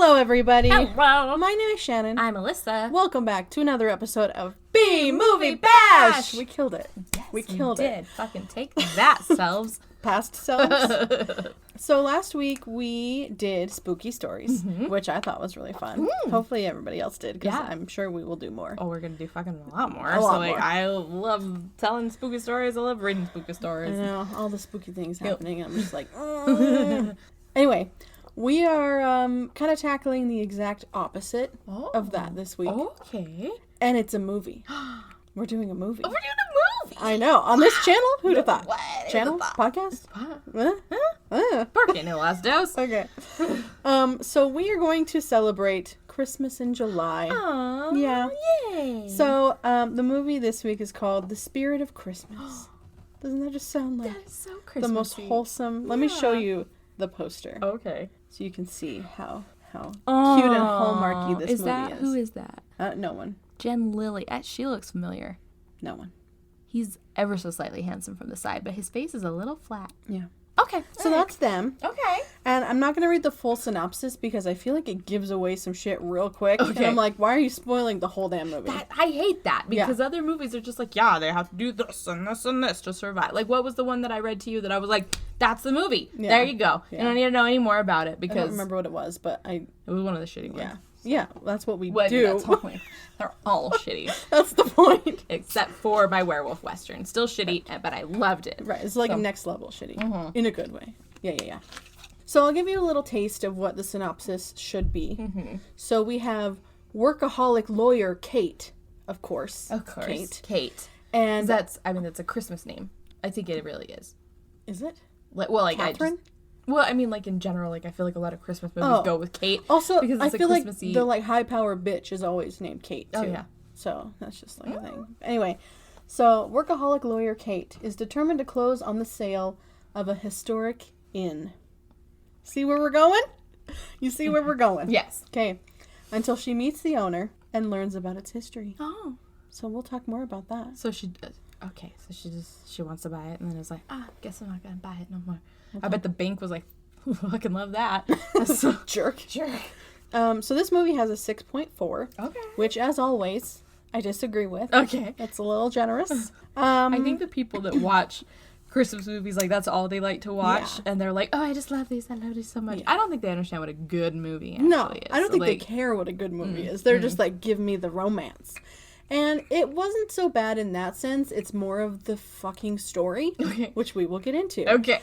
Hello, everybody. Hello. My name is Shannon. I'm Alyssa. Welcome back to another episode of B-Movie Bash. We killed it. Yes, we killed it. Fucking take that, selves. Past selves. So last week we did spooky stories, which I thought was really fun. Hopefully everybody else did, because I'm sure we will do more. Oh, we're gonna do fucking a lot more. More. I love telling spooky stories. I love reading spooky stories. I know, all the spooky things happening. I'm just like, Anyway, we are kind of tackling the exact opposite of that this week. Okay. And it's a movie. We're doing a movie. Oh, we're doing a movie. I know. On this channel? Who'd have thought? What? Channel? Podcast? Barking no last dose. Okay. So we are going to celebrate Christmas in July. Aww. Yeah. Yay. So the movie this week is called The Spirit of Christmas. Doesn't that just sound like that is so the Christmassy. most wholesome? Let me show you the poster Okay. so you can see how cute and hallmarky this movie is. Who is that? No one. Jen Lilly. She looks familiar. No one. He's ever so slightly handsome from the side, but his face is a little flat. Yeah. Okay. So that's them. Okay. And I'm not going to read the full synopsis because I feel like it gives away some shit real quick. Okay. And I'm like, why are you spoiling the whole damn movie? I hate that because other movies are just like, yeah, they have to do this and this and this to survive. Like, what was the one that I read to you that I was like, that's the movie. Yeah. There you go. Yeah. You don't need to know any more about it because I don't remember what it was, but it was one of the shitty ones. Yeah. Yeah, that's what we do. That's all they're all shitty. That's the point. Except for my werewolf western. Still shitty, but I loved it. Right, it's like next level shitty. In a good way. Yeah. So I'll give you a little taste of what the synopsis should be. So we have workaholic lawyer Kate, of course. Of course. Kate. And that's a Christmas name. I think it really is. Is it? Catherine? Like in general, like I feel like a lot of Christmas movies go with Kate. Also, because I it's feel like Christmassy. the like high power bitch is always named Kate too. Oh yeah. So that's just like a thing. Anyway, so workaholic lawyer Kate is determined to close on the sale of a historic inn. See where we're going? You see where we're going? Yes. Okay. Until she meets the owner and learns about its history. Oh. So we'll talk more about that. So she wants to buy it, and then it's like, guess I'm not gonna buy it no more. Okay. I bet the bank was like, fucking love that. Jerk. So this movie has a 6.4. Okay. Which, as always, I disagree with. Okay. It's a little generous. I think the people that watch Christmas movies, like, that's all they like to watch, and they're like, oh, I just love these. I love these so much. Yeah. I don't think they understand what a good movie actually is. I don't think they care what a good movie is. They're just like, give me the romance. And it wasn't so bad in that sense. It's more of the fucking story, which we will get into. Okay.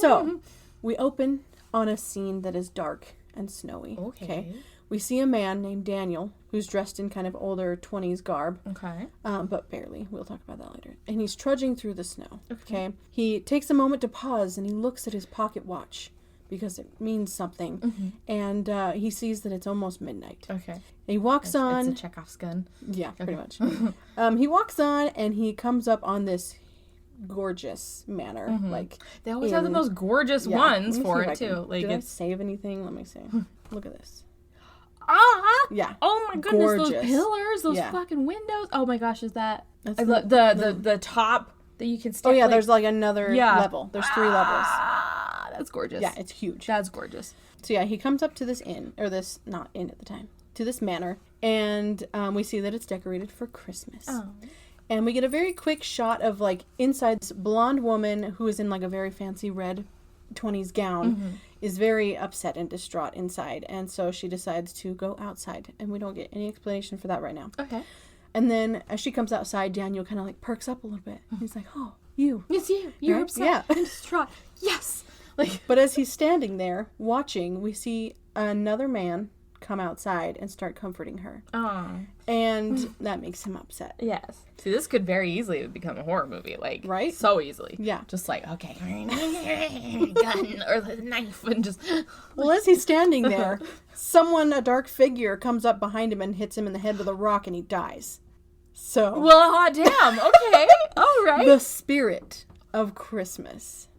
So, we open on a scene that is dark and snowy. Okay. We see a man named Daniel, who's dressed in kind of older 20s garb. Okay. But barely. We'll talk about that later. And he's trudging through the snow. Okay. He takes a moment to pause and he looks at his pocket watch because it means something. And he sees that it's almost midnight. Okay. And he walks on. It's a Chekhov's gun. Yeah, pretty much. He walks on and he comes up on this gorgeous manor. Like, they always have the most gorgeous ones for it too. Like, did I save anything? Let me see. Look at this. Yeah. Oh my goodness, gorgeous. Those pillars, those fucking windows. Oh my gosh, is that the top that you can stand? Oh yeah, there's like another level. There's 3 levels. That's gorgeous. Yeah, it's huge. That's gorgeous. So yeah, he comes up to this inn, or this, not inn at the time, to this manor, and we see that it's decorated for Christmas. Oh. And we get a very quick shot of, like, inside this blonde woman who is in, like, a very fancy red 20s gown is very upset and distraught inside. And so she decides to go outside. And we don't get any explanation for that right now. Okay. And then as she comes outside, Daniel kind of, like, perks up a little bit. He's like, oh, you. It's you. You're upset and distraught. Yes. Like. But as he's standing there watching, we see another man come outside and start comforting her. Oh. And that makes him upset. Yes. See, this could very easily become a horror movie, like, right? So easily. Yeah. Just like, okay, gun or the knife and just. Well, as he's standing there, a dark figure, comes up behind him and hits him in the head with a rock and he dies. So. Well, damn. Okay. All right. The spirit of Christmas.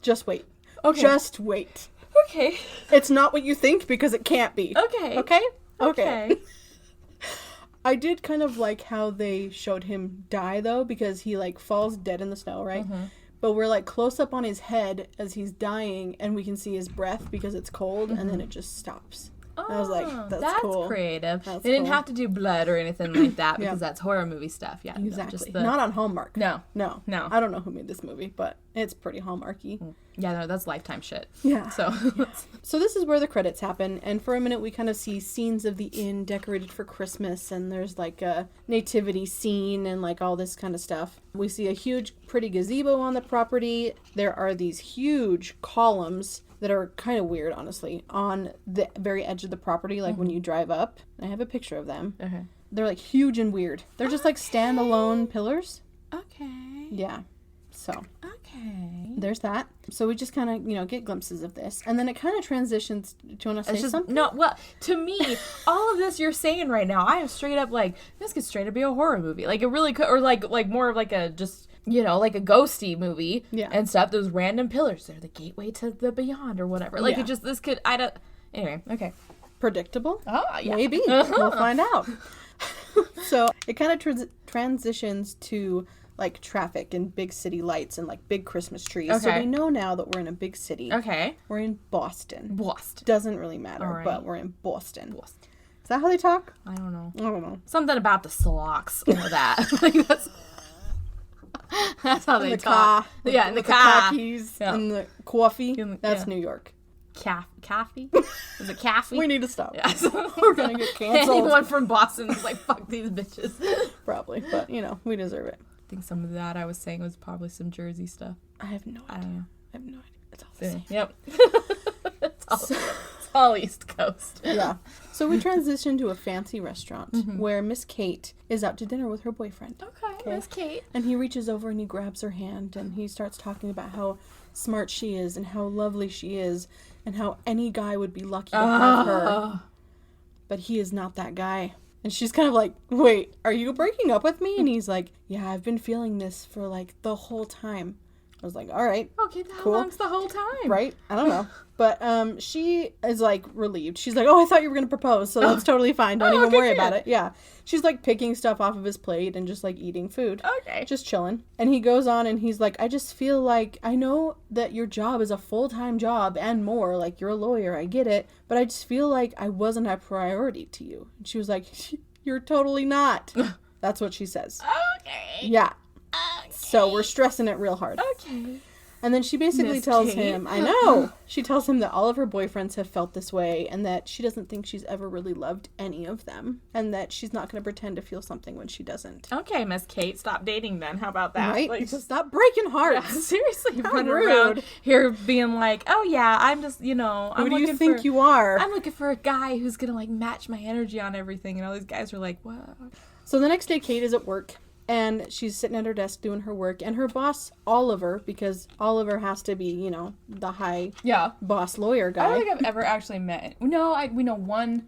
Just wait. Okay. Just wait. Okay. It's not what you think because it can't be. Okay. Okay? Okay. I did kind of like how they showed him die, though, because he, like, falls dead in the snow, right? But we're, like, close up on his head as he's dying, and we can see his breath because it's cold, and then it just stops. I was like, that's cool. Creative. That's they didn't cool. have to do blood or anything like that because that's horror movie stuff. Yeah, exactly. Not on Hallmark. No. I don't know who made this movie, but it's pretty Hallmarky. Yeah, no, that's Lifetime shit. Yeah. So, so this is where the credits happen, and for a minute we kind of see scenes of the inn decorated for Christmas, and there's like a nativity scene and like all this kind of stuff. We see a huge, pretty gazebo on the property. There are these huge columns that are kind of weird, honestly, on the very edge of the property, like when you drive up. I have a picture of them. Okay. They're like huge and weird. They're just like standalone pillars. Okay. Yeah. So. Okay. There's that. So we just kind of, get glimpses of this. And then it kind of transitions. Do you want to say something? No, well, to me, all of this you're saying right now, I am straight up like, this could straight up be a horror movie. Like, it really could, or like more of like a just, like a ghosty movie and stuff. Those random pillars. They're the gateway to the beyond or whatever. Like, it just, this could, anyway, okay. Predictable? Oh, yeah. Maybe. We'll find out. So it kind of transitions to like traffic and big city lights and like big Christmas trees. Okay. So we know now that we're in a big city. Okay. We're in Boston. Boston. Doesn't really matter, but we're in Boston. Is that how they talk? I don't know. I don't know. Something about the slocks or that. Like that's how they talk. In the car. Khakis and the coffee. That's New York. Coffee? Is it coffee? We need to stop. Yeah. We're gonna get canceled. Anyone from Boston is like, fuck these bitches. Probably, but we deserve it. I think some of that I was saying was probably some Jersey stuff. I have no idea. I don't know. I have no idea. It's all the same. Yep. It's all East Coast. Yeah. So we transition to a fancy restaurant where Miss Kate is out to dinner with her boyfriend. Okay, Miss Kate. And he reaches over and he grabs her hand and he starts talking about how smart she is and how lovely she is and how any guy would be lucky to have her. But he is not that guy. And she's kind of like, wait, are you breaking up with me? And he's like, yeah, I've been feeling this for like the whole time. I was like, all right. Okay, how long's the whole time? Right? I don't know. But she is like relieved. She's like, oh, I thought you were going to propose. So that's totally fine. Don't even worry about it. Yeah. She's like picking stuff off of his plate and just like eating food. Okay. Just chilling. And he goes on and he's like, I just feel like I know that your job is a full-time job and more. Like you're a lawyer. I get it. But I just feel like I wasn't a priority to you. And she was like, you're totally not. That's what she says. Okay. Yeah. Okay. So we're stressing it real hard. Okay. And then she basically tells him, I know, she tells him that all of her boyfriends have felt this way and that she doesn't think she's ever really loved any of them and that she's not going to pretend to feel something when she doesn't. Okay, Miss Kate, stop dating then. How about that? Right? Like, just stop breaking hearts. Yeah, seriously, How running rude. around here being like, oh yeah, I'm just, Who do you think you are? I'm looking for a guy who's going to like match my energy on everything. And all these guys are like, what? So the next day, Kate is at work. And she's sitting at her desk doing her work. And her boss, Oliver, because Oliver has to be, the high boss lawyer guy. I don't think I've ever actually met. No, we know one.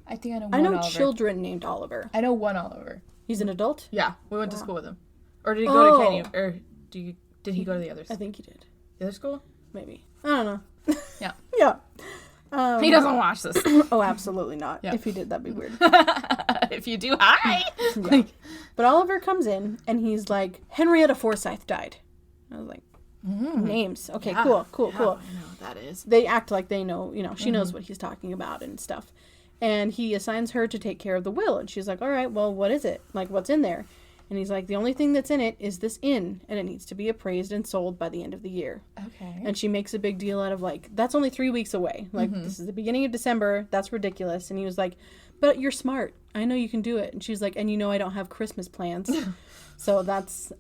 I think I know one I know Oliver. children named Oliver. I know one Oliver. He's an adult? Yeah, we went to school with him. Or did he go to Kenya? Or did he go to the others? I think he did. The other school? Maybe. I don't know. Yeah. Yeah. He doesn't watch this. Oh, absolutely not. Yeah. If he did, that'd be weird. If you do, hi! Yeah. But Oliver comes in, and he's like, Henrietta Forsyth died. I was like, names. Okay, yeah. cool. I know what that is. They act like they know, she knows what he's talking about and stuff. And he assigns her to take care of the will. And she's like, all right, well, what is it? Like, what's in there? And he's like, the only thing that's in it is this inn, and it needs to be appraised and sold by the end of the year. Okay. And she makes a big deal out of, like, that's only 3 weeks away. Like, this is the beginning of December. That's ridiculous. And he was like, but you're smart. I know you can do it. And she's like, and I don't have Christmas plans. So that's,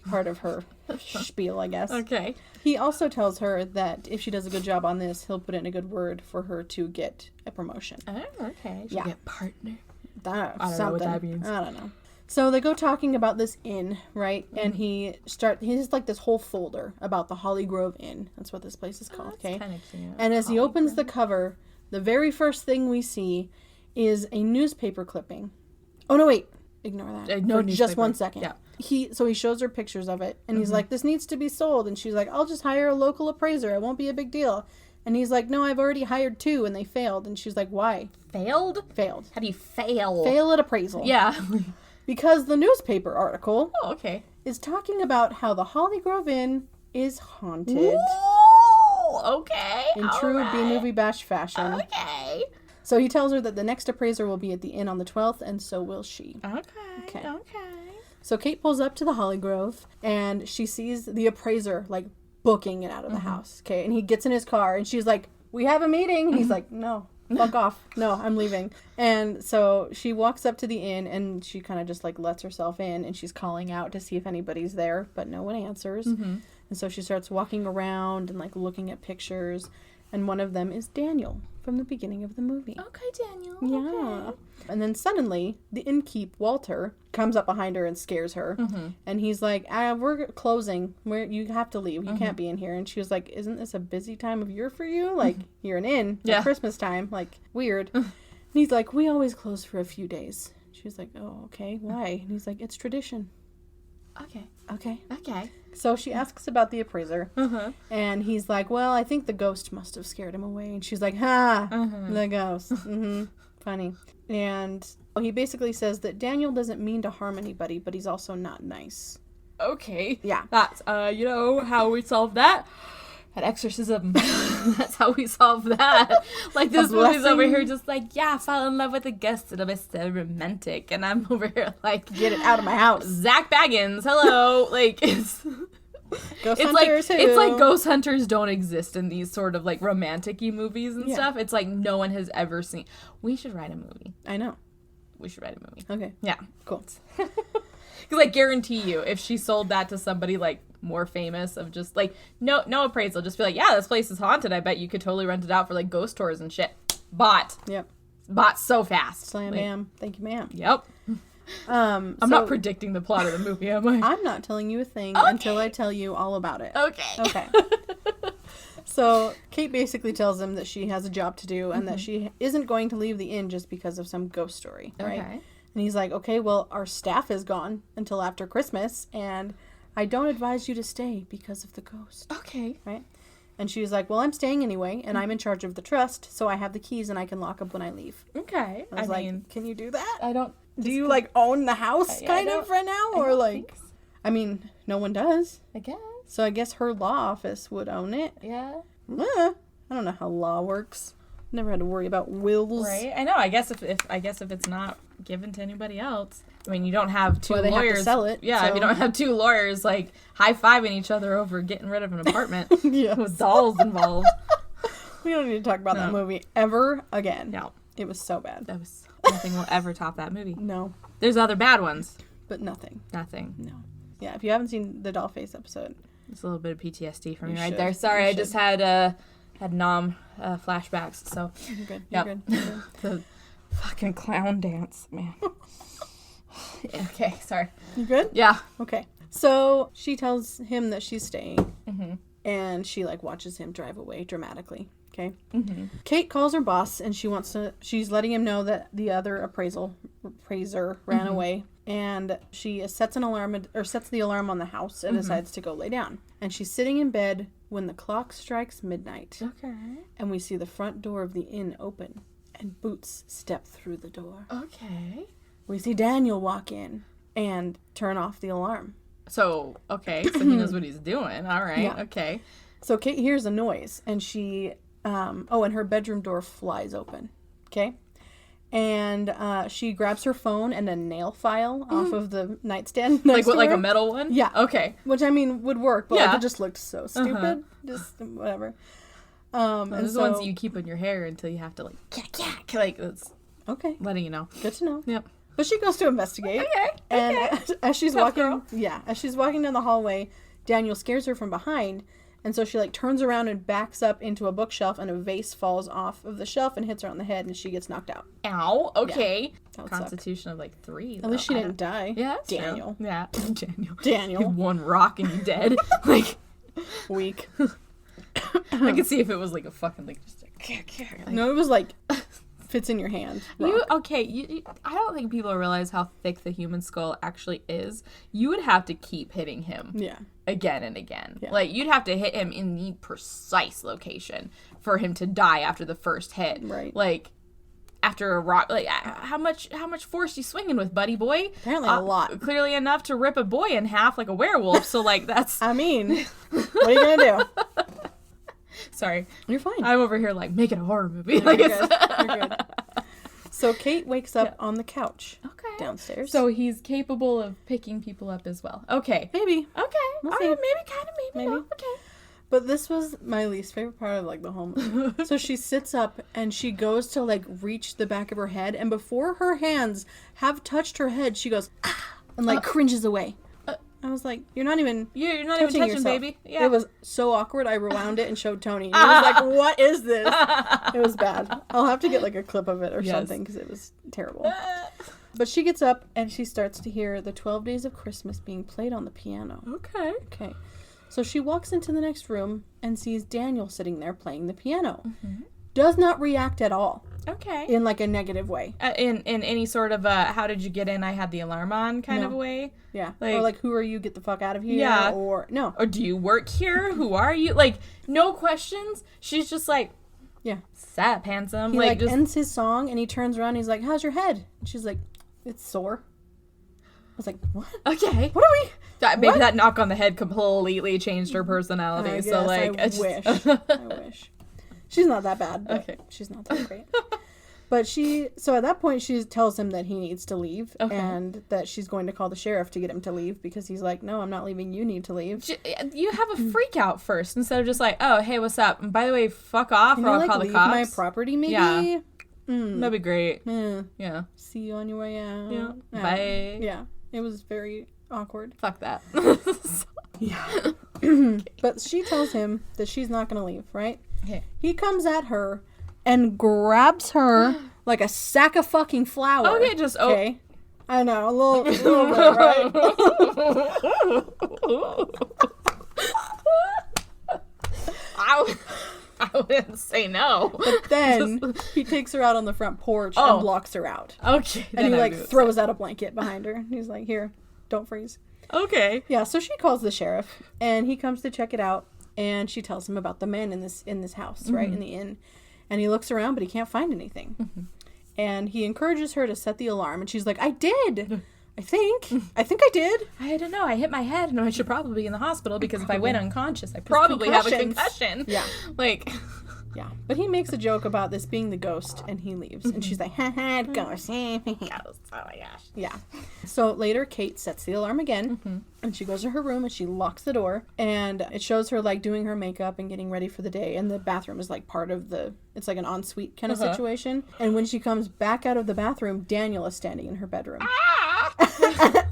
part of her spiel, I guess. Okay. He also tells her that if she does a good job on this, he'll put in a good word for her to get a promotion. Oh, okay. Yeah. Get partner. That, I don't know what that means. I don't know. So they go talking about this inn, right? And he has like this whole folder about the Hollygrove Inn. That's what this place is called, okay? Kind of cute. And as he opens the cover, the very first thing we see is a newspaper clipping. Oh, no, wait. Ignore that. No for just 1 second. Yeah. So he shows her pictures of it, and he's like, this needs to be sold. And she's like, I'll just hire a local appraiser. It won't be a big deal. And he's like, no, I've already hired 2, and they failed. And she's like, why? Failed? Failed. How do you fail? Fail at appraisal. Yeah. Because the newspaper article is talking about how the Hollygrove Inn is haunted. Whoa, okay. In true B-movie bash fashion. Okay. So he tells her that the next appraiser will be at the inn on the 12th, and so will she. Okay. So Kate pulls up to the Hollygrove, and she sees the appraiser, like, booking it out of the house. Okay, and he gets in his car, and she's like, we have a meeting. And he's like, no, fuck off. No, I'm leaving. And so she walks up to the inn, and she kind of just, like, lets herself in, and she's calling out to see if anybody's there, but no one answers. And so she starts walking around and, like, looking at pictures, and one of them is Daniel from the beginning of the movie. Okay, Daniel. Yeah. Okay. And then suddenly, the innkeep, Walter, comes up behind her and scares her. And he's like, we're closing. You have to leave. You can't be in here. And she was like, isn't this a busy time of year for you? Like, you're an inn at Christmas time. Like, weird. And he's like, we always close for a few days. She was like, oh, okay. Why? And he's like, it's tradition. Okay. So she asks about the appraiser. And he's like, well, I think the ghost must have scared him away. And she's like, the ghost. Funny. And he basically says that Daniel doesn't mean to harm anybody, but he's also not nice. Okay. Yeah. That's, how we solve that? An exorcism. That's how we solve that. Like, this movie's over here just like, fall in love with a ghost. It'll be so romantic. And I'm over here like, get it out of my house. Zach Baggins, hello. Like, it's like ghost hunters don't exist in these sort of like romantic-y movies and stuff. It's like no one has ever seen. We should write a movie. I know. We should write a movie. Okay. Yeah. Cool. Because I guarantee you, if she sold that to somebody like more famous, of just like no appraisal, just be like, yeah, this place is haunted. I bet you could totally rent it out for like ghost tours and shit. Bought. Yep. Bought so fast. Slam, like, ma'am. Thank you, ma'am. Yep. I'm not predicting the plot of the movie, am I? I'm not telling you a thing until I tell you all about it. Okay. So Kate basically tells him that she has a job to do and that she isn't going to leave the inn just because of some ghost story, right? Okay. And he's like, okay, well, our staff is gone until after Christmas, and I don't advise you to stay because of the ghost. Okay. Right? And she was like, well, I'm staying anyway, and I'm in charge of the trust, so I have the keys and I can lock up when I leave. Okay. I was like, can you do that? I don't... Do you, like, own the house kind of right now? Or, like... So. I mean, no one does. I guess. So I guess her law office would own it. Yeah. I don't know how law works. Never had to worry about wills. Right. I know. I guess if it's not given to anybody else, I mean, you don't have two lawyers. Have to sell it. Yeah. So. If you don't have two lawyers like high-fiving each other over getting rid of an apartment with dolls involved. We don't need to talk about that movie ever again. No. It was so bad. Nothing will ever top that movie. No. There's other bad ones. But nothing. Nothing. No. Yeah, if you haven't seen the Dollface episode. It's a little bit of PTSD for me right there. Sorry, I just had Nom flashbacks, so. You're good. You're good. The fucking clown dance, man. Okay, sorry. You good? Yeah. Okay. So she tells him that she's staying, and she like watches him drive away dramatically. Okay. Kate calls her boss, and she's letting him know that the other appraiser ran away, and she sets the alarm on the house and decides to go lay down. And she's sitting in bed when the clock strikes midnight. Okay. And we see the front door of the inn open, and Boots step through the door. Okay. We see Daniel walk in and turn off the alarm. So he knows what he's doing. All right. Yeah. Okay. So Kate hears a noise, and she, and her bedroom door flies open. Okay. And she grabs her phone and a nail file off of the nightstand next to her. Like a metal one? Yeah. Okay. Which, I mean, would work, but like, it just looked so stupid. Just whatever. And those are the ones you keep in your hair until you have to, like, like, it's letting you know. Good to know. Yep. But she goes to investigate. Okay. And as she's Tough walking, girl. as she's walking down the hallway, Daniel scares her from behind. And so she like turns around and backs up into a bookshelf, and a vase falls off of the shelf and hits her on the head, and she gets knocked out. Ow. Okay. Yeah, Constitution of like 3. At least she didn't die. Yeah. Daniel. True. Yeah. Daniel. You one rock and you're dead. Like weak. I could see if it was like a fucking like just like, no, it was like fits in your hand. You I don't think people realize how thick the human skull actually is. You would have to keep hitting him. Yeah. Again and again. Yeah. Like you'd have to hit him in the precise location for him to die after the first hit. Right. Like after a rock, like how much force you swinging with, buddy boy? Apparently a lot. Clearly enough to rip a boy in half like a werewolf. So like that's. I mean, what are you gonna do? Sorry. You're fine. I'm over here like making a horror movie. No, you're good. You're good. So Kate wakes up on the couch downstairs. So he's capable of picking people up as well. Okay. Maybe. Okay. We'll All see. right, maybe, kind of, maybe. No. Okay. But this was my least favorite part of, like, the whole movie. So she sits up, and she goes to, like, reach the back of her head, and before her hands have touched her head, she goes, ah, and, like, cringes away. I was like, you're not even touching yourself. Baby. Yeah. It was so awkward. I rewound it and showed Tony. He was like, what is this? It was bad. I'll have to get, like, a clip of it or something, because it was terrible. But she gets up, and she starts to hear the 12 Days of Christmas being played on the piano. Okay. So she walks into the next room and sees Daniel sitting there playing the piano. Mm-hmm. Does not react at all. Okay. In, like, a negative way. In any sort of how did you get in? I had the alarm on kind of a way. Yeah. Or like, who are you? Get the fuck out of here. Yeah. Or no. Or do you work here? Who are you? Like, no questions. She's just like, yeah, sap, handsome. He like just ends his song and he turns around and he's like, how's your head? And she's like, it's sore. I was like, what? Okay. What are we? Maybe that knock on the head completely changed her personality. I so like, I wish. She's not that bad. But okay. She's not that great. But so at that point, she tells him that he needs to leave and that she's going to call the sheriff to get him to leave because he's like, no, I'm not leaving. You need to leave. You have a freak out first instead of just like, oh, hey, what's up? And by the way, fuck off or I'll call the cops. My property, maybe? Yeah. That'd be great. Yeah. See you on your way out. Yeah. Bye. Yeah. It was very awkward. Fuck that. Yeah. But she tells him that she's not going to leave, right? Okay. He comes at her and grabs her like a sack of fucking flour. Okay, just okay. I know, a little bit, right? I wouldn't say no. But then he takes her out on the front porch and blocks her out. Okay. And he like throws out a blanket behind her. He's like, here, don't freeze. Okay. Yeah, so she calls the sheriff and he comes to check it out and she tells him about the men in this house, right, in the inn. And he looks around but he can't find anything. Mm-hmm. And he encourages her to set the alarm and she's like, I did. I think I did. I don't know. I hit my head and I should probably be in the hospital because if I went unconscious, I probably have a concussion. Yeah. Like, yeah. But he makes a joke about this being the ghost and he leaves. And she's like, haha, ghost. Oh my gosh. Yeah. So later, Kate sets the alarm again and she goes to her room and she locks the door and it shows her like doing her makeup and getting ready for the day. And the bathroom is like part of it's like an ensuite kind of situation. And when she comes back out of the bathroom, Daniel is standing in her bedroom.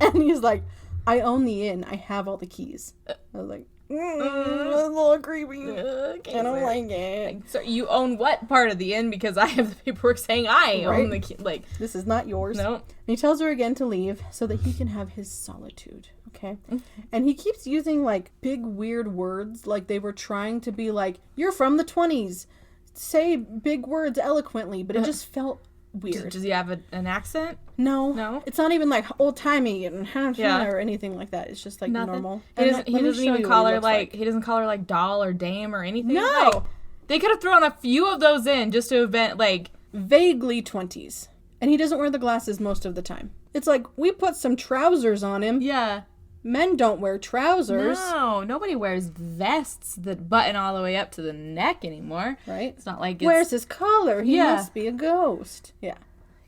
And he's like, I own the inn. I have all the keys. I was like, that's a little creepy. Okay, I don't like it. So you own what part of the inn? Because I have the paperwork saying I own the key. Like, this is not yours. No. And he tells her again to leave so that he can have his solitude. Okay. And he keeps using like big weird words, like they were trying to be like, you're from the 20s. Say big words eloquently, but it just felt weird. Does he have an accent? No. It's not even like old timey and or anything like that. It's just like normal. He doesn't even call her he doesn't call her like doll or dame or anything. No. Like, they could have thrown a few of those in just to have been like vaguely 20s. And he doesn't wear the glasses most of the time. It's like we put some trousers on him. Yeah. Men don't wear trousers. No, nobody wears vests that button all the way up to the neck anymore. Right? It's not like where's his collar? He must be a ghost. Yeah.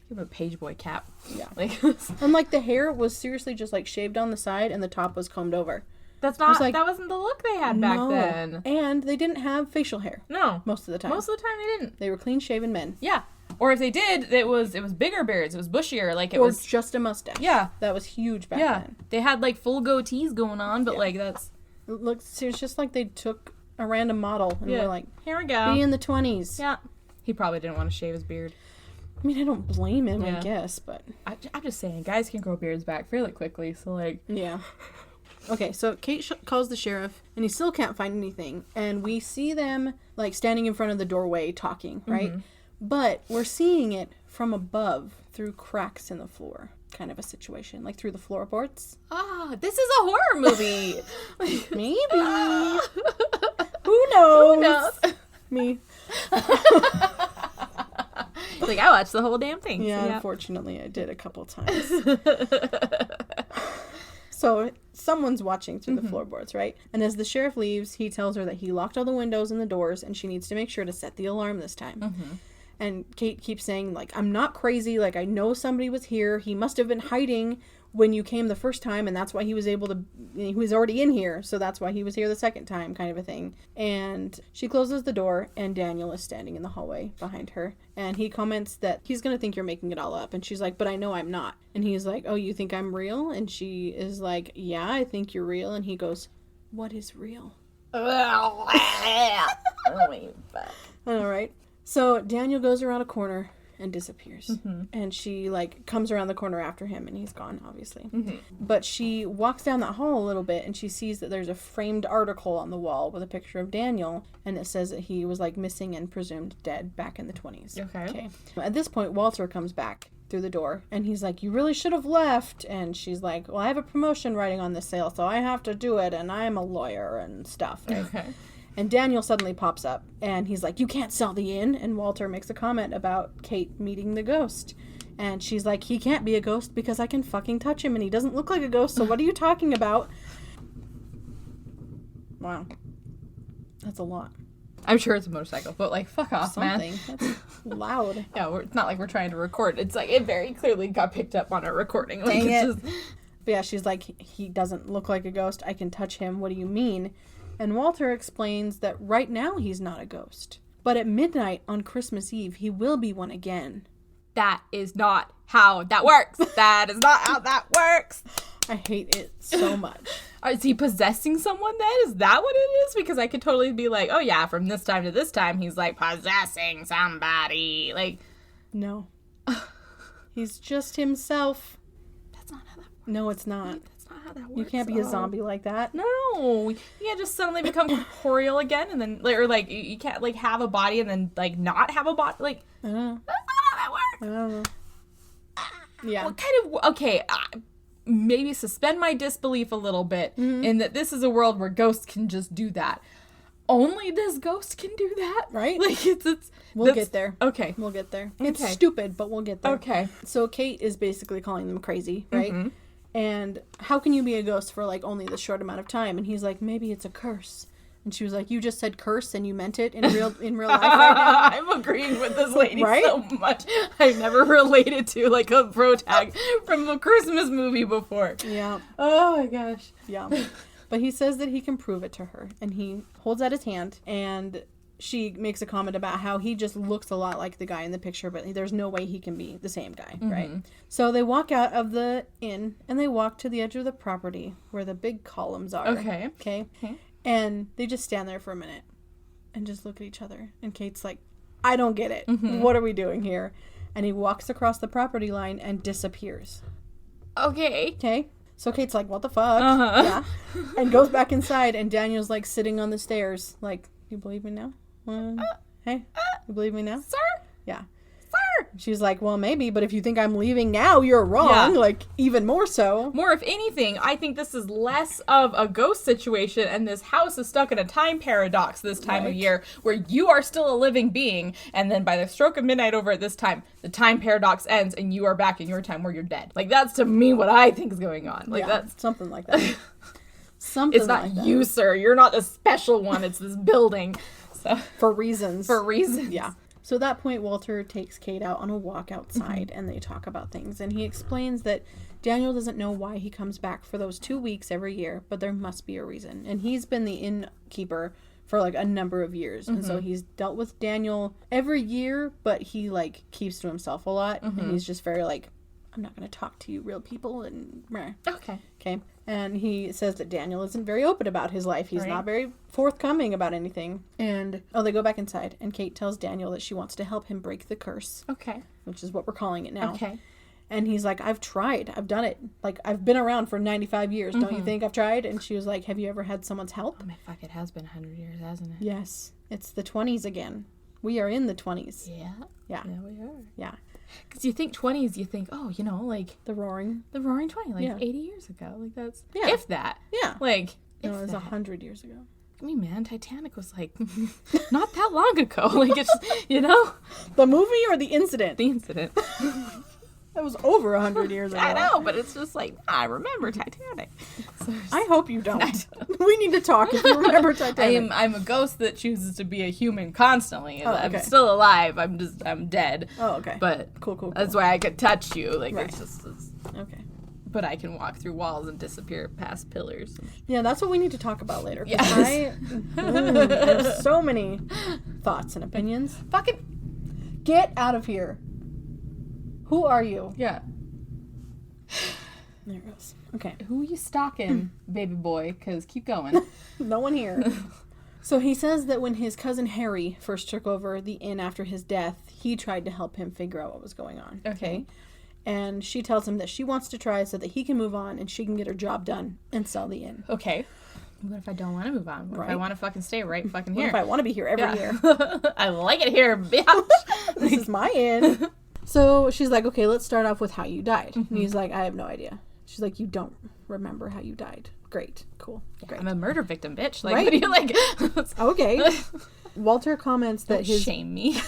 Give him a page boy cap. Yeah. Like, and like the hair was seriously just like shaved on the side and the top was combed over. That wasn't the look they had back then. And they didn't have facial hair. No. Most of the time. Most of the time they didn't. They were clean shaven men. Yeah. Or if they did, it was bigger beards. It was bushier. Like it was just a mustache. Yeah. That was huge back then. They had like full goatees going on, but like that's it's just like they took a random model and were like, here we go. Be in the 20s. Yeah. He probably didn't want to shave his beard. I mean, I don't blame him, I guess, but I'm just saying, guys can grow beards back fairly quickly, so like yeah. Okay, so Kate calls the sheriff, and he still can't find anything, and we see them like standing in front of the doorway talking, right? But we're seeing it from above through cracks in the floor, kind of a situation, like through the floorboards. This is a horror movie. Maybe. Who knows? Me. Like, I watched the whole damn thing. Yeah, so, unfortunately, I did a couple times. So someone's watching through the floorboards, right? And as the sheriff leaves, he tells her that he locked all the windows and the doors, and she needs to make sure to set the alarm this time. And Kate keeps saying, like, I'm not crazy. Like, I know somebody was here. He must have been hiding when you came the first time, and that's why he was able to, he was already in here, so that's why he was here the second time, kind of a thing. And she closes the door, and Daniel is standing in the hallway behind her. And he comments that he's going to think you're making it all up. And she's like, but I know I'm not. And he's like, oh, you think I'm real? And she is like, yeah, I think you're real. And he goes, what is real? Oh, my fuck. All right. So Daniel goes around a corner and disappears. And she, like, comes around the corner after him, and he's gone, obviously. But she walks down that hall a little bit, and she sees that there's a framed article on the wall with a picture of Daniel, and it says that he was, like, missing and presumed dead back in the 20s. Okay. At this point, Walter comes back through the door, and he's like, you really should have left. And she's like, well, I have a promotion writing on this sale, so I have to do it, and I'm a lawyer and stuff. Right? And Daniel suddenly pops up, and he's like, you can't sell the inn. And Walter makes a comment about Kate meeting the ghost. And she's like, he can't be a ghost because I can fucking touch him, and he doesn't look like a ghost, so what are you talking about? Wow. That's a lot. I'm sure it's a motorcycle, but, like, fuck off, man. That's loud. Yeah, it's not like we're trying to record. It's like, it very clearly got picked up on a recording. Like, Dang it. Just... But yeah, she's like, he doesn't look like a ghost. I can touch him. What do you mean? And Walter explains that right now he's not a ghost. But at midnight on Christmas Eve, he will be one again. That is not how that works. That is not how that works. I hate it so much. Is he possessing someone then? Is that what it is? Because I could totally be like, oh yeah, from this time to this time, he's like possessing somebody. Like, no. He's just himself. That's not how that works. No, it's not. That's not how that works. You can't be a zombie like that. No. You can't just suddenly become corporeal again and then, or like, you can't like have a body and then like not have a body. Like, I don't know. That's not how that works. I don't know. Yeah. What kind of, okay, maybe suspend my disbelief a little bit in that this is a world where ghosts can just do that. Only this ghost can do that? Right? Like, we'll get there. Okay. We'll get there. Okay. It's stupid, but we'll get there. Okay. So Kate is basically calling them crazy, right? Mm-hmm. And how can you be a ghost for, like, only this short amount of time? And he's like, maybe it's a curse. And she was like, you just said curse and you meant it in real life right now? I'm agreeing with this lady so much. I've never related to, like, a protag from a Christmas movie before. Yeah. Oh, my gosh. Yeah. But he says that he can prove it to her. And he holds out his hand, and she makes a comment about how he just looks a lot like the guy in the picture, but there's no way he can be the same guy, right? So they walk out of the inn, and they walk to the edge of the property where the big columns are. Okay. And they just stand there for a minute and just look at each other. And Kate's like, I don't get it. What are we doing here? And he walks across the property line and disappears. Okay. So Kate's like, what the fuck? Yeah. And goes back inside, and Daniel's like sitting on the stairs like, you believe me now? Hey, you believe me now? Sir? Yeah. Sir? She's like, well, maybe, but if you think I'm leaving now, you're wrong. Yeah. Like, even more so. More, if anything, I think this is less of a ghost situation, and this house is stuck in a time paradox this time of year, where you are still a living being, and then by the stroke of midnight over at this time, the time paradox ends, and you are back in your time where you're dead. Like, that's to me what I think is going on. Like, that's something like that. Something it's not like that. You, sir. You're not the special one. It's this building. So For reasons. Yeah. So at that point, Walter takes Kate out on a walk outside, and they talk about things. And he explains that Daniel doesn't know why he comes back for those 2 weeks every year, but there must be a reason. And he's been the innkeeper for, like, a number of years. And so he's dealt with Daniel every year, but he, like, keeps to himself a lot. And he's just very, like, I'm not going to talk to you real people. And Okay. And he says that Daniel isn't very open about his life. He's not very forthcoming about anything. And, they go back inside. And Kate tells Daniel that she wants to help him break the curse. Okay. Which is what we're calling it now. Okay. And he's like, I've tried. I've done it. Like, I've been around for 95 years. Don't you think I've tried? And she was like, have you ever had someone's help? Oh, my fuck, it has been 100 years, hasn't it? Yes. It's the 20s again. We are in the 20s. Yeah. Yeah. Yeah, we are. Yeah. Because you think 20s, you think, oh, you know, like... The Roaring 20, like 80 years ago. Like, that's... Yeah. If that. Yeah. Like, no, it was 100 years ago. I mean, man, Titanic was, like, not that long ago. Like, it's, you know? The movie or the incident? The incident. That was over 100 years ago. I know, but it's just like, I remember Titanic. So I hope you don't. We need to talk if you remember Titanic. I'm a ghost that chooses to be a human constantly. Oh, okay. I'm still alive. I'm dead. Oh, okay. But cool. That's why I could touch you. Like, right. it's okay. But I can walk through walls and disappear past pillars. Yeah, that's what we need to talk about later. Yes. I have so many thoughts and opinions. Fucking get out of here. Who are you? Yeah. There it goes. Okay. Who you stalking, baby boy? Because keep going. No one here. So he says that when his cousin Harry first took over the inn after his death, he tried to help him figure out what was going on. Okay. And she tells him that she wants to try so that he can move on and she can get her job done and sell the inn. Okay. What if I don't want to move on? What if I want to fucking stay right fucking here? What if I want to be here every year? I like it here, bitch. This is my inn. So she's like, okay, let's start off with how you died. Mm-hmm. And he's like, I have no idea. She's like, you don't remember how you died. Great. Cool. Great. I'm a murder victim, bitch. Like, right? What do you like? Okay. Walter comments that shame me.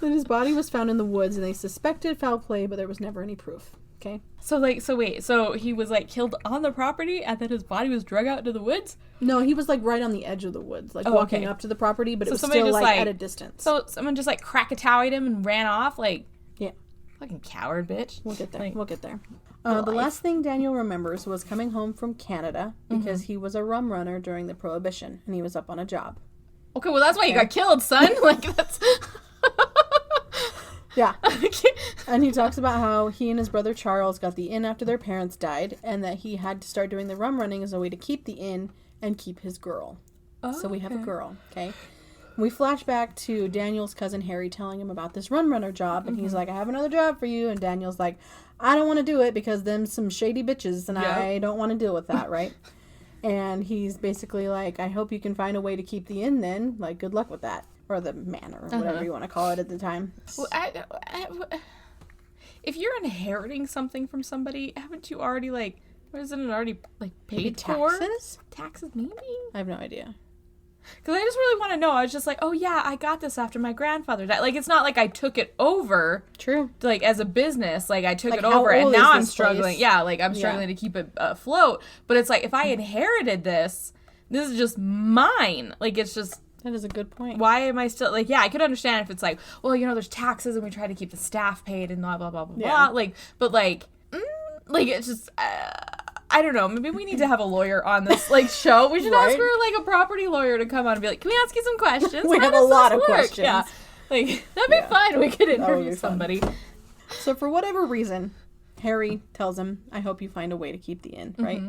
that his body was found in the woods and they suspected foul play, but there was never any proof. Okay. So he was like killed on the property and then his body was drug out into the woods? No, he was like right on the edge of the woods, like walking up to the property, but it was still like at a distance. So someone just like Krakatau'd him and ran off? Like, yeah. Fucking coward, bitch. We'll get there. We'll get there. The last thing Daniel remembers was coming home from Canada because he was a rum runner during the Prohibition and he was up on a job. Okay, well that's why you got killed, son. Like that's. Yeah. And he talks about how he and his brother Charles got the inn after their parents died and that he had to start doing the rum running as a way to keep the inn and keep his girl. Oh, so we have a girl, okay? We flash back to Daniel's cousin Harry telling him about this rum runner job and he's like, I have another job for you. And Daniel's like, I don't want to do it because them some shady bitches and I don't want to deal with that, right? And he's basically like, I hope you can find a way to keep the inn then. Like, good luck with that. Or the manor, or whatever you want to call it at the time. Well, if you're inheriting something from somebody, haven't you already, like, isn't it already, like, paid for? Taxes? Taxes, maybe? I have no idea. Because I just really want to know. I was just like, oh, yeah, I got this after my grandfather died. Like, it's not like I took it over. True. Like, as a business. Like, I took it over, and now I'm struggling. Place? Yeah, like, I'm struggling to keep it afloat. But it's like, if I inherited this is just mine. Like, it's just... That is a good point. Why am I still, like, yeah, I could understand if it's like, well, you know, there's taxes and we try to keep the staff paid and blah, blah, blah, blah, blah. Like, but, like, it's just, I don't know. Maybe we need to have a lawyer on this, like, show. We should ask for, like, a property lawyer to come on and be like, can we ask you some questions? We have a lot of questions. Yeah. Like, that'd be fun. We could interview somebody. So, for whatever reason, Harry tells him, I hope you find a way to keep the inn, right?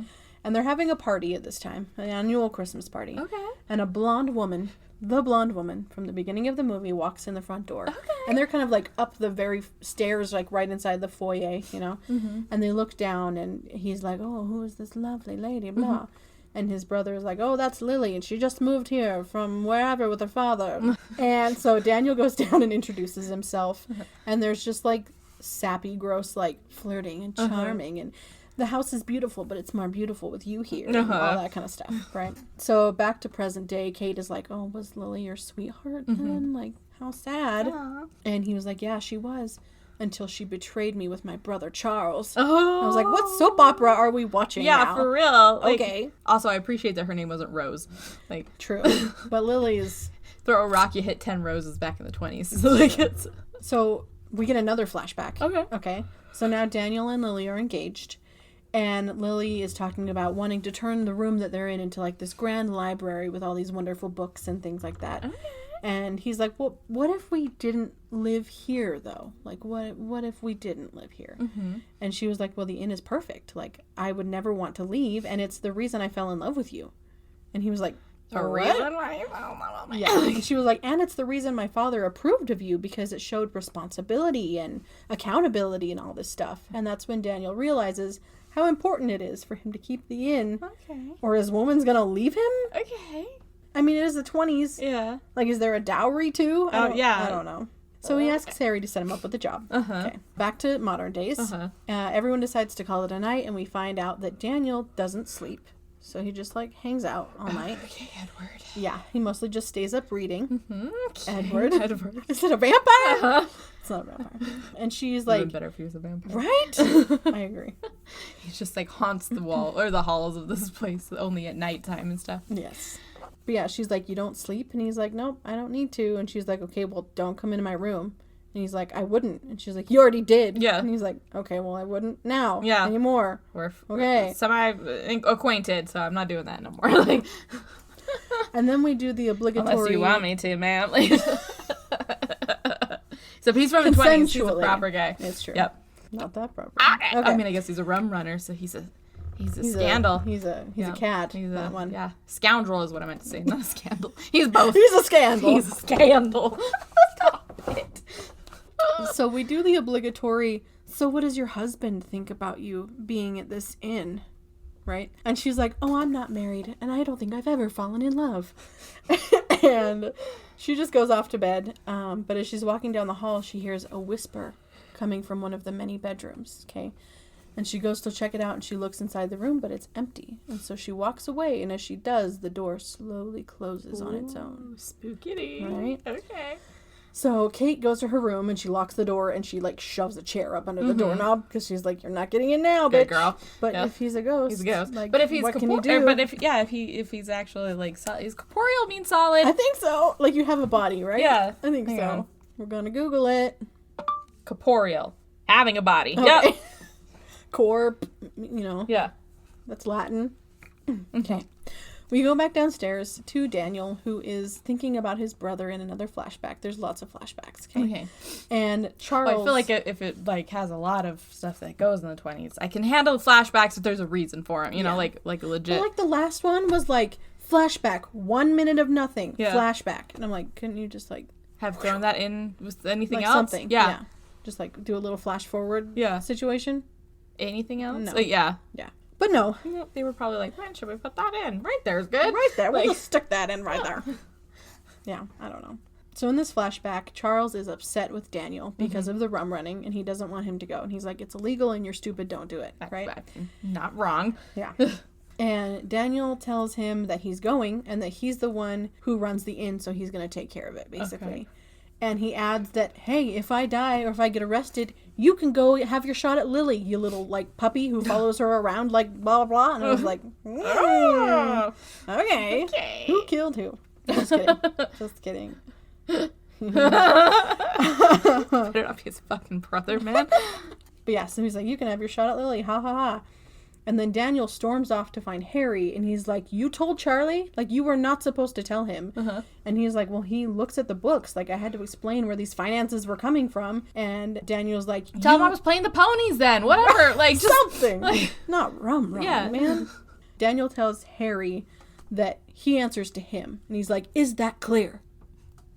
And they're having a party at this time, an annual Christmas party. Okay. And a blonde woman, the blonde woman from the beginning of the movie, walks in the front door. Okay. And they're kind of like up the very stairs, like right inside the foyer, you know? And they look down and he's like, oh, who is this lovely lady, blah. And his brother is like, oh, that's Lily, and she just moved here from wherever with her father. And so Daniel goes down and introduces himself. And there's just like sappy, gross, like flirting and charming and... The house is beautiful, but it's more beautiful with you here. And all that kind of stuff, right? So back to present day, Kate is like, oh, was Lily your sweetheart then? Like, how sad. Aww. And he was like, yeah, she was. Until she betrayed me with my brother Charles. Oh. I was like, what soap opera are we watching now? Yeah, for real. Like, okay. Also, I appreciate that her name wasn't Rose. Like, true. But Lily is... Throw a rock, you hit 10 roses back in the 20s. So, like, it's... So we get another flashback. Okay. So now Daniel and Lily are engaged. And Lily is talking about wanting to turn the room that they're in into, like, this grand library with all these wonderful books and things like that. Okay. And he's like, well, what if we didn't live here, though? Like, what if we didn't live here? And she was like, well, the inn is perfect. Like, I would never want to leave, and it's the reason I fell in love with you. And he was like, a reason why you fell in love with me? Yeah. And she was like, and it's the reason my father approved of you, because it showed responsibility and accountability and all this stuff. And that's when Daniel realizes... how important it is for him to keep the inn. Okay. Or his woman's gonna leave him? Okay. I mean, it is the 20s. Yeah. Like, is there a dowry, too? Yeah. I don't know. So he asks Harry to set him up with a job. Okay. Back to modern days. Everyone decides to call it a night, and we find out that Daniel doesn't sleep. So he just, like, hangs out all night. Okay, Edward. Yeah, he mostly just stays up reading. Mm-hmm. Okay. Edward. Is it a vampire? Uh-huh. It's not a vampire. And she's like... It would have been better if he was a vampire. Right? I agree. He just, like, haunts the wall, or the halls of this place only at nighttime and stuff. Yes. But yeah, she's like, you don't sleep? And he's like, nope, I don't need to. And she's like, okay, well, don't come into my room. And he's like, I wouldn't. And she's like, you already did. Yeah. And he's like, okay, well, I wouldn't now. Yeah. Anymore. We're okay. Semi-acquainted, so I'm not doing that no more. Like, and then we do the obligatory... Unless you want me to, ma'am. Like, so he's from the 20s. He's a proper guy. It's true. Yep. Not that proper. Okay. I mean, I guess he's a rum runner, so he's a scandal. He's a cat. He's that one. Yeah. Scoundrel is what I meant to say, not a scandal. He's both. He's a scandal. He's a scandal. Stop it. So we do the obligatory, so what does your husband think about you being at this inn? Right? And she's like, oh, I'm not married, and I don't think I've ever fallen in love. And she just goes off to bed. But as she's walking down the hall, she hears a whisper coming from one of the many bedrooms. Okay? And she goes to check it out, and she looks inside the room, but it's empty. And so she walks away, and as she does, the door slowly closes on its own. Spooky. Right? Okay. So Kate goes to her room, and she locks the door, and she, like, shoves a chair up under the doorknob, because she's like, you're not getting in now, Good bitch. girl. But if he's a ghost, he's a ghost. like, but if he's what can you do? But if he's actually, like, is corporeal mean solid? I think so. Like, you have a body, right? Yeah. I think so. On. We're going to Google it. Corporeal. Having a body. Okay. Yep. Corp, you know. Yeah. That's Latin. Okay. We go back downstairs to Daniel, who is thinking about his brother in another flashback. There's lots of flashbacks, okay? And Charles... Well, I feel like if it, like, has a lot of stuff that goes in the 20s, I can handle flashbacks if there's a reason for them, you know, like legit. Well, like, the last one was, like, flashback, 1 minute of nothing, flashback. And I'm like, couldn't you just, like... Have thrown that in with anything like else? Something, yeah. Just, like, do a little flash forward situation. Anything else? No. Yeah. But no. They were probably like, when should we put that in? Right there's good. Right there. We'll Like, just stick that in right there. Yeah, I don't know. So in this flashback, Charles is upset with Daniel because of the rum running, and he doesn't want him to go. And he's like, it's illegal and you're stupid, don't do it. Right? Not wrong. Yeah. And Daniel tells him that he's going and that he's the one who runs the inn, so he's going to take care of it, basically. Okay. And he adds that, hey, if I die or if I get arrested, you can go have your shot at Lily, you little, like, puppy who follows her around, like, blah, blah, blah. And I was like, okay. Who killed who? Just kidding. Just kidding. Better not be his fucking brother, man. But yeah, so he's like, you can have your shot at Lily, ha ha ha. And then Daniel storms off to find Harry, and he's like, you told Charlie? Like, you were not supposed to tell him. And he's like, well, he looks at the books. Like, I had to explain where these finances were coming from. And Daniel's like, tell him I was playing the ponies then. Whatever. Like, just, something. Like, not rum, man. Daniel tells Harry that he answers to him. And he's like, is that clear?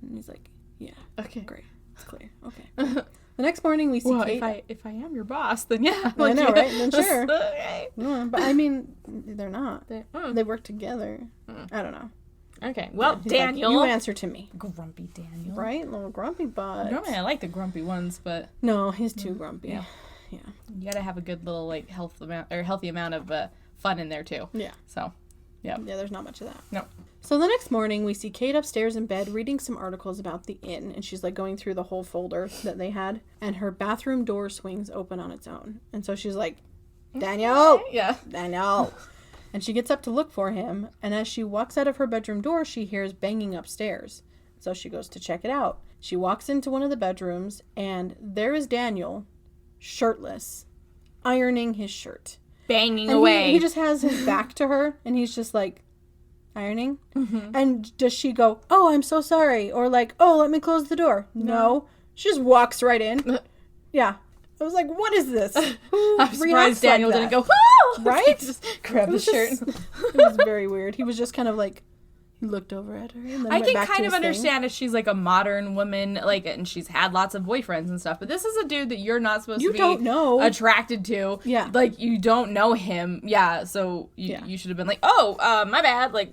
And he's like, yeah. Okay. Great. It's clear. Okay. The next morning we see Kate. If I am your boss, then yeah. Like, I know, right? Then sure. Okay. Yeah, but I mean, they're not. They work together. I don't know. Okay. Well, Daniel. Like, you answer to me. Grumpy Daniel. Right? Little grumpy butt. Normally I like the grumpy ones, but... No, he's too grumpy. Yeah. You gotta have a good little, like, healthy amount of fun in there, too. Yeah. So, yeah. Yeah, there's not much of that. No. So the next morning, we see Kate upstairs in bed reading some articles about the inn, and she's, like, going through the whole folder that they had, and her bathroom door swings open on its own. And so she's like, Daniel! Yeah. Daniel! And she gets up to look for him, and as she walks out of her bedroom door, she hears banging upstairs. So she goes to check it out. She walks into one of the bedrooms, and there is Daniel, shirtless, ironing his shirt. Banging away. He just has his back to her, and he's just, like, ironing. And does she go, oh, I'm so sorry? Or like, oh, let me close the door? No. She just walks right in. Yeah. I was like, what is this? I'm surprised Daniel didn't go, whoa! Right? Just grab the shirt. It was very weird. He was just kind of like, he looked over at her and then I went can back kind to of his understand thing. if she's like a modern woman, like, and she's had lots of boyfriends and stuff, but this is a dude that you're not supposed to be attracted to. Yeah. Like, you don't know him. Yeah, so you should have been like, oh, my bad. Like,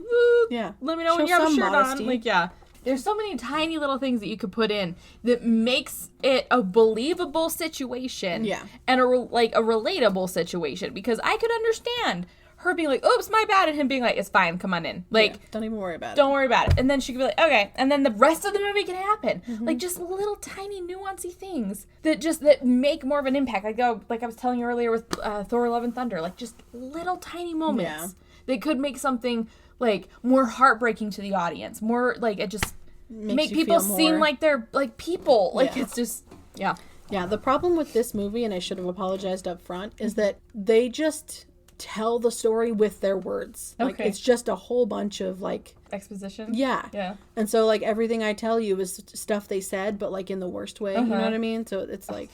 let me know when you have a shirt on. Like, yeah. There's so many tiny little things that you could put in that makes it a believable situation. Yeah. And a relatable situation, because I could understand her being like, oops, my bad, and him being like, it's fine, come on in. Like, don't even worry about it. Don't worry about it. And then she could be like, okay. And then the rest of the movie can happen. Like, just little tiny nuancy things that make more of an impact. Like I was telling you earlier with Thor: Love and Thunder. Like, just little tiny moments that could make something, like, more heartbreaking to the audience. More, like, it just make people seem like they're, like, people. Like, it's just, Yeah, the problem with this movie, and I should have apologized up front, is that they just tell the story with their words. Like, it's just a whole bunch of, like... exposition? Yeah. And so, like, everything I tell you is stuff they said, but, like, in the worst way. You know what I mean? So it's like,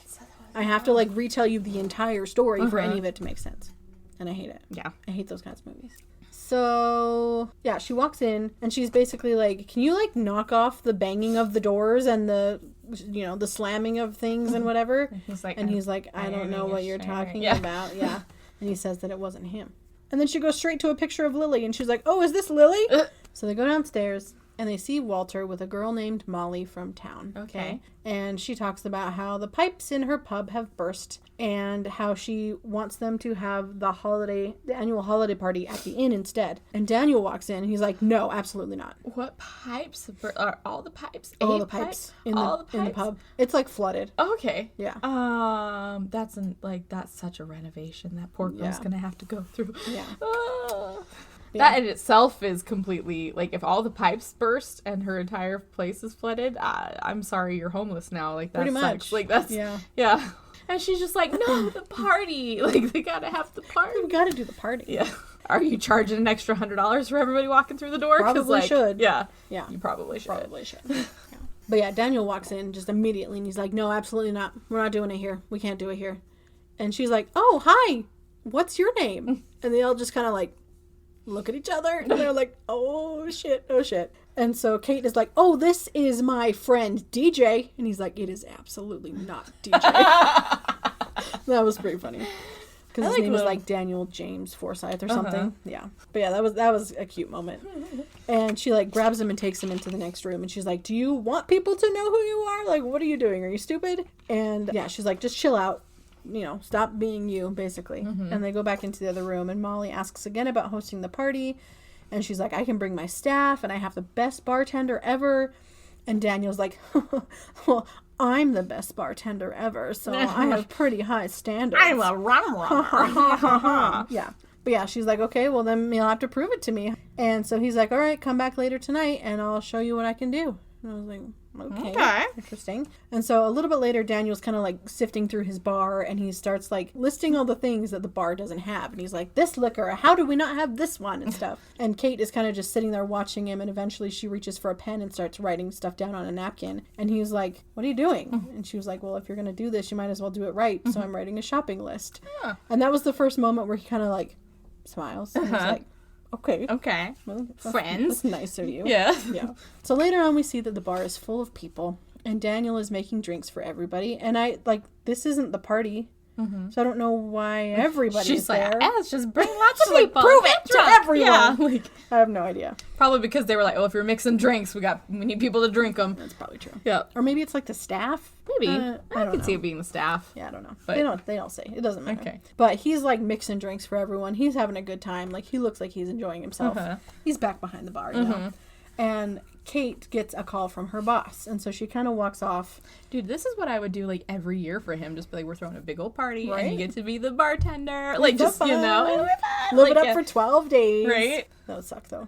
I have to, like, retell you the entire story for any of it to make sense. And I hate it. Yeah. I hate those kinds of movies. So, yeah, she walks in, and she's basically like, can you, like, knock off the banging of the doors and the, you know, the slamming of things and whatever? And he's like, I don't know what you're talking about. Yeah. And he says that it wasn't him. And then she goes straight to a picture of Lily, and she's like, oh, is this Lily? So they go downstairs, and they see Walter with a girl named Molly from town. Okay. And she talks about how the pipes in her pub have burst, and how she wants them to have the annual holiday party at the inn instead. And Daniel walks in, and he's like, no, absolutely not. What pipes? Are all the pipes? All the pipes in the pub. It's, like, flooded. Okay. Yeah. That's such a renovation that poor girl's gonna have to go through. Yeah. That in itself is completely, like, if all the pipes burst and her entire place is flooded, I'm sorry, you're homeless now. Like, that pretty sucks. much. Like, that's, yeah. And she's just like, no, the party. Like, they gotta have the party. We gotta do the party. Yeah. Are you charging an extra $100 for everybody walking through the door? Probably should. Yeah. Yeah. You probably should. Yeah. But yeah, Daniel walks in just immediately, and he's like, no, absolutely not. We're not doing it here. We can't do it here. And she's like, oh, hi. What's your name? And they all just kind of, like, look at each other, and they're like, oh shit. And so Kate is like, oh, this is my friend DJ, and he's like, it is absolutely not DJ. That was pretty funny, because his name is like Daniel James Forsyth or something. Yeah, but yeah, that was a cute moment. And she, like, grabs him and takes him into the next room, and she's like, do you want people to know who you are? Like, what are you doing? Are you stupid? And yeah, she's like, just chill out. You know, stop being you, basically. And they go back into the other room, and Molly asks again about hosting the party, and she's like, I can bring my staff, and I have the best bartender ever. And Daniel's like, well, I'm the best bartender ever, so I have pretty high standards. I'm a rum. Yeah. But yeah, she's like, okay, well, then you'll have to prove it to me. And so he's like, all right, come back later tonight, and I'll show you what I can do. And I was like, okay. Interesting. And so a little bit later, Daniel's kind of, like, sifting through his bar, and he starts, like, listing all the things that the bar doesn't have. And he's like, this liquor, how do we not have this one, and stuff. And Kate is kind of just sitting there watching him, and eventually she reaches for a pen and starts writing stuff down on a napkin. And he's like, what are you doing? And she was like, well, if you're going to do this, you might as well do it right. So I'm writing a shopping list. And that was the first moment where he kind of, like, smiles. And he's like, okay. Well, friends. That's nice of you. Yeah. So later on, we see that the bar is full of people, and Daniel is making drinks for everybody. And this isn't the party, so I don't know why everybody's there. Like, let's just bring lots of people. Prove it to everyone. Yeah. I have no idea. Probably because they were like, oh, if you're mixing drinks, we need people to drink them. That's probably true. Yeah. Or maybe it's like the staff. Maybe. I could see it being the staff. Yeah, I don't know. But they don't say. It doesn't matter. Okay. But he's, like, mixing drinks for everyone. He's having a good time. Like, he looks like he's enjoying himself. He's back behind the bar, you know. And Kate gets a call from her boss, and so she kind of walks off. Dude, this is what I would do, like, every year for him. Just be like, we're throwing a big old party, and you get to be the bartender. Like, just, you know. Live it up for 12 days. Right? That would suck, though.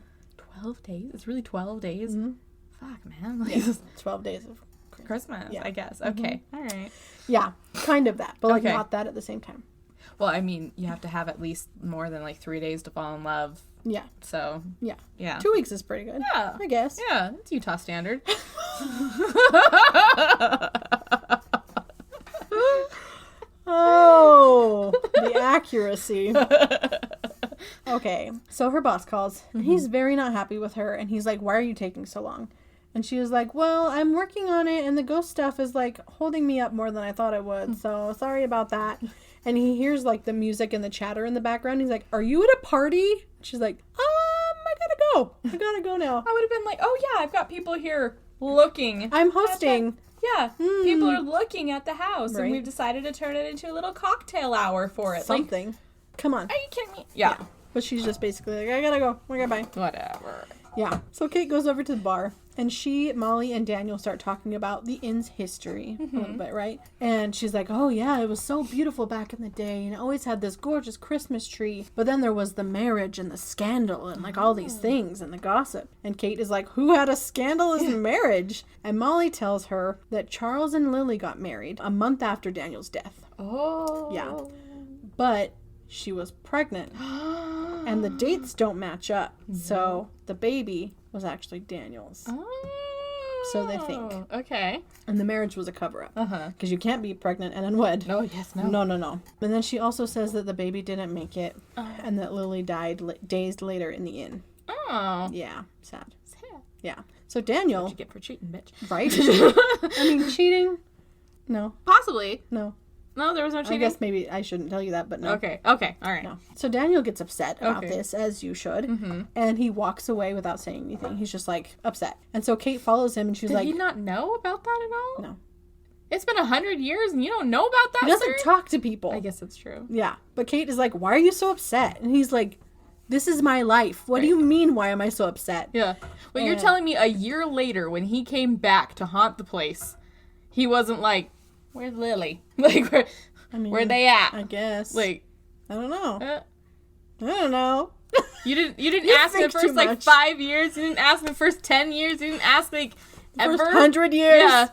12 days? It's really 12 days? Fuck, man. Like, 12 days of Christmas, I guess. Okay. All right. Yeah, kind of that, but, like, not that at the same time. Well, I mean, you have to have at least more than, like, 3 days to fall in love. Yeah. So. Yeah. 2 weeks is pretty good. Yeah. I guess. Yeah, it's Utah standard. Oh, the accuracy. Okay, so her boss calls, and he's very not happy with her, and he's like, why are you taking so long? And she was like, well, I'm working on it, and the ghost stuff is, like, holding me up more than I thought it would, so sorry about that. And he hears, like, the music and the chatter in the background. He's like, are you at a party? She's like, I gotta go now. I would have been like, oh, yeah, I've got people here looking. I'm hosting. Yeah, people are looking at the house, and we've decided to turn it into a little cocktail hour for it. Something. Come on. Are you kidding me? Yeah. But she's just basically like, I gotta go. Okay, bye. Whatever. Yeah. So Kate goes over to the bar, and Molly, and Daniel start talking about the inn's history a little bit, right? And she's like, oh, yeah, it was so beautiful back in the day, and it always had this gorgeous Christmas tree. But then there was the marriage and the scandal and, like, all these things and the gossip. And Kate is like, who had a scandalous marriage? And Molly tells her that Charles and Lily got married a month after Daniel's death. Oh. Yeah. But she was pregnant. And the dates don't match up. So the baby was actually Daniel's. Oh. So they think. Okay. And the marriage was a cover-up. Because you can't be pregnant and then wed. No, yes, no. No. And then she also says that the baby didn't make it. And that Lily died days later in the inn. Oh. Yeah. Sad. Yeah. So Daniel. What you get for cheating, bitch. Right? I mean, cheating? No. Possibly. No. No, there was no cheating? I guess maybe I shouldn't tell you that, but no. Okay, all right. No. So Daniel gets upset about this, as you should, and he walks away without saying anything. He's just, like, upset. And so Kate follows him, and she's like... Did he not know about that at all? No. It's been 100 years, and you don't know about that, He doesn't talk to people. I guess that's true. Yeah. But Kate is like, why are you so upset? And he's like, this is my life. What do you mean, why am I so upset? Yeah. Well, you're telling me a year later, when he came back to haunt the place, he wasn't like, where's Lily? Like, where they at? I guess. Like, I don't know. I don't know. You didn't ask him the first, like, 5 years. You didn't ask him the first 10 years. You didn't ask, like, ever. First 100 years? Yeah.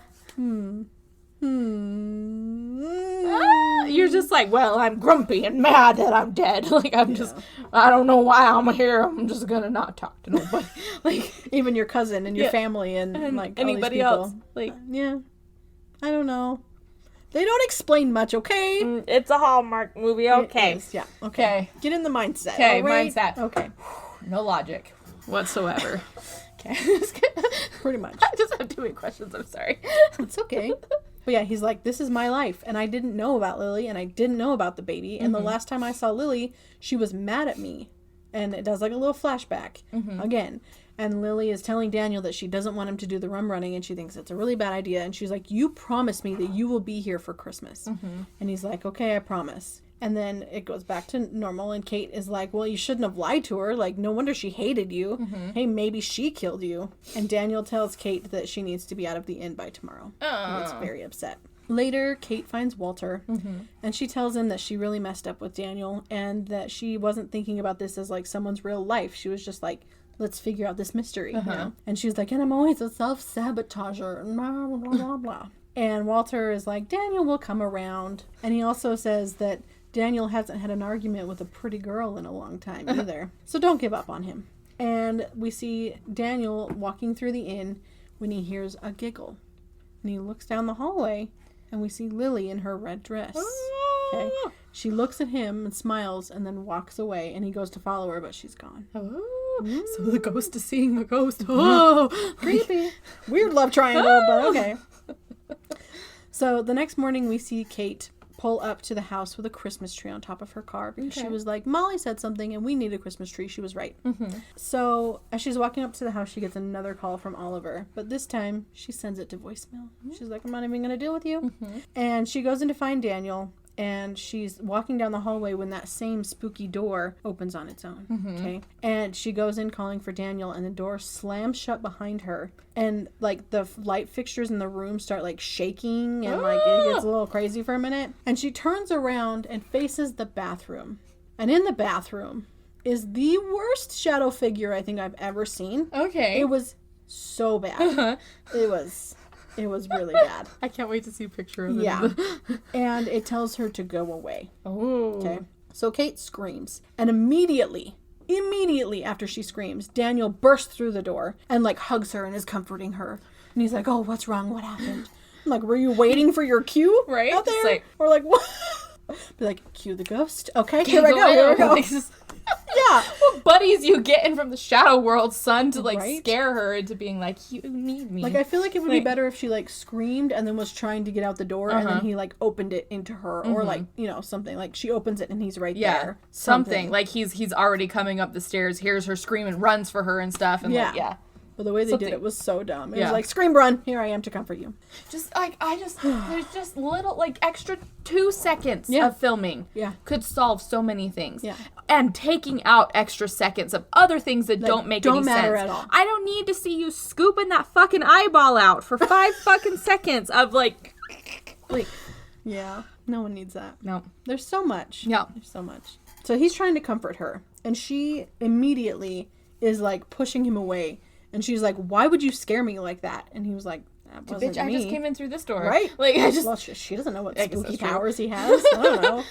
You're just like, well, I'm grumpy and mad that I'm dead. Like, I don't know why I'm here. I'm just gonna not talk to nobody. Like, even your cousin and your family and like, anybody else. Like, yeah. I don't know. They don't explain much, okay? It's a Hallmark movie, okay. Yeah, okay. Get in the mindset. Okay, right? mindset. Okay. No logic whatsoever. Okay. Pretty much. I just have too many questions, I'm sorry. It's okay. But yeah, he's like, this is my life, and I didn't know about Lily, and I didn't know about the baby, and the last time I saw Lily, she was mad at me. And it does like a little flashback again. And Lily is telling Daniel that she doesn't want him to do the rum running, and she thinks it's a really bad idea. And she's like, you promised me that you will be here for Christmas. And he's like, okay, I promise. And then it goes back to normal, and Kate is like, well, you shouldn't have lied to her. Like, no wonder she hated you. Hey, maybe she killed you. And Daniel tells Kate that she needs to be out of the inn by tomorrow. He gets very upset. Later, Kate finds Walter, and she tells him that she really messed up with Daniel, and that she wasn't thinking about this as, like, someone's real life. She was just like, let's figure out this mystery, you know? And she's like, and I'm always a self-sabotager, and blah, blah, blah, blah. And Walter is like, Daniel will come around. And he also says that Daniel hasn't had an argument with a pretty girl in a long time either. So don't give up on him. And we see Daniel walking through the inn when he hears a giggle. And he looks down the hallway, and we see Lily in her red dress. Okay. She looks at him and smiles and then walks away, and he goes to follow her, but she's gone. So the ghost is seeing the ghost. Oh, creepy. Weird love triangle, but okay. So the next morning we see Kate pull up to the house with a Christmas tree on top of her car, because she was like, Molly said something and we need a Christmas tree. She was right. So as she's walking up to the house, she gets another call from Oliver, but this time she sends it to voicemail. She's like, I'm not even going to deal with you. And she goes in to find Daniel, and she's walking down the hallway when that same spooky door opens on its own. Okay. And she goes in calling for Daniel, and the door slams shut behind her. And like the light fixtures in the room start like shaking, and like it gets a little crazy for a minute. And she turns around and faces the bathroom. And in the bathroom is the worst shadow figure I think I've ever seen. Okay. It was so bad. It was really bad. I can't wait to see a picture of it. Yeah. And it tells her to go away. Oh. Okay. So Kate screams. And immediately after she screams, Daniel bursts through the door and like hugs her and is comforting her. And he's like, oh, what's wrong? What happened? I'm like, were you waiting for your cue? Right? Out there? Just like, or like, what? Be like, cue the ghost. Okay, here we go. Yeah. What buddies you getting from the shadow world, son, to like scare her into being like, you need me. Like, I feel like it would be better if she like screamed and then was trying to get out the door, and then he like opened it into her, or like, you know, something like she opens it and he's right there. Something like he's already coming up the stairs, hears her scream and runs for her and stuff, and But the way they did it was so dumb. It was like, scream, run. Here I am to comfort you. Just like, there's just little, like, extra 2 seconds of filming could solve so many things. Yeah. And taking out extra seconds of other things that don't make any sense. Don't matter at all. I don't need to see you scooping that fucking eyeball out for 5 fucking seconds of, like... Yeah. No one needs that. No. There's so much. Yeah. There's so much. So he's trying to comfort her. And she immediately is, like, pushing him away. And she's like, why would you scare me like that? And he was like, that wasn't bitch, me. I just came in through this door. Right? Like, I just... Well, she doesn't know what spooky powers he has. I don't know.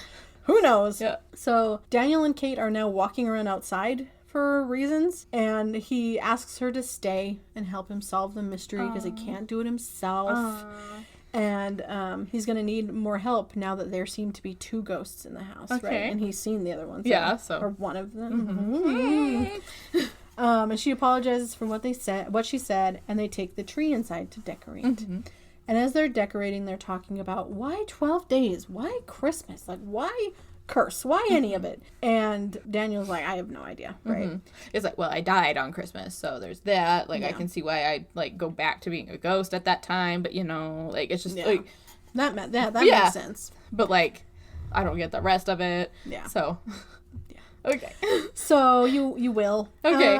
Who knows? Yeah. So Daniel and Kate are now walking around outside for reasons. And he asks her to stay and help him solve the mystery because he can't do it himself. And he's going to need more help now that there seem to be 2 ghosts in the house, right? And he's seen the other ones. Or one of them. And she apologizes for what she said, and they take the tree inside to decorate. And as they're decorating, they're talking about why 12 days? Why Christmas? Like, why curse? Why any of it? And Daniel's like, I have no idea, right? It's like, well, I died on Christmas, so there's that. Like, I can see why I, like, go back to being a ghost at that time, but, you know, like, it's just, like... That makes sense. But, like, I don't get the rest of it. Yeah. So... Okay. So you will. Okay.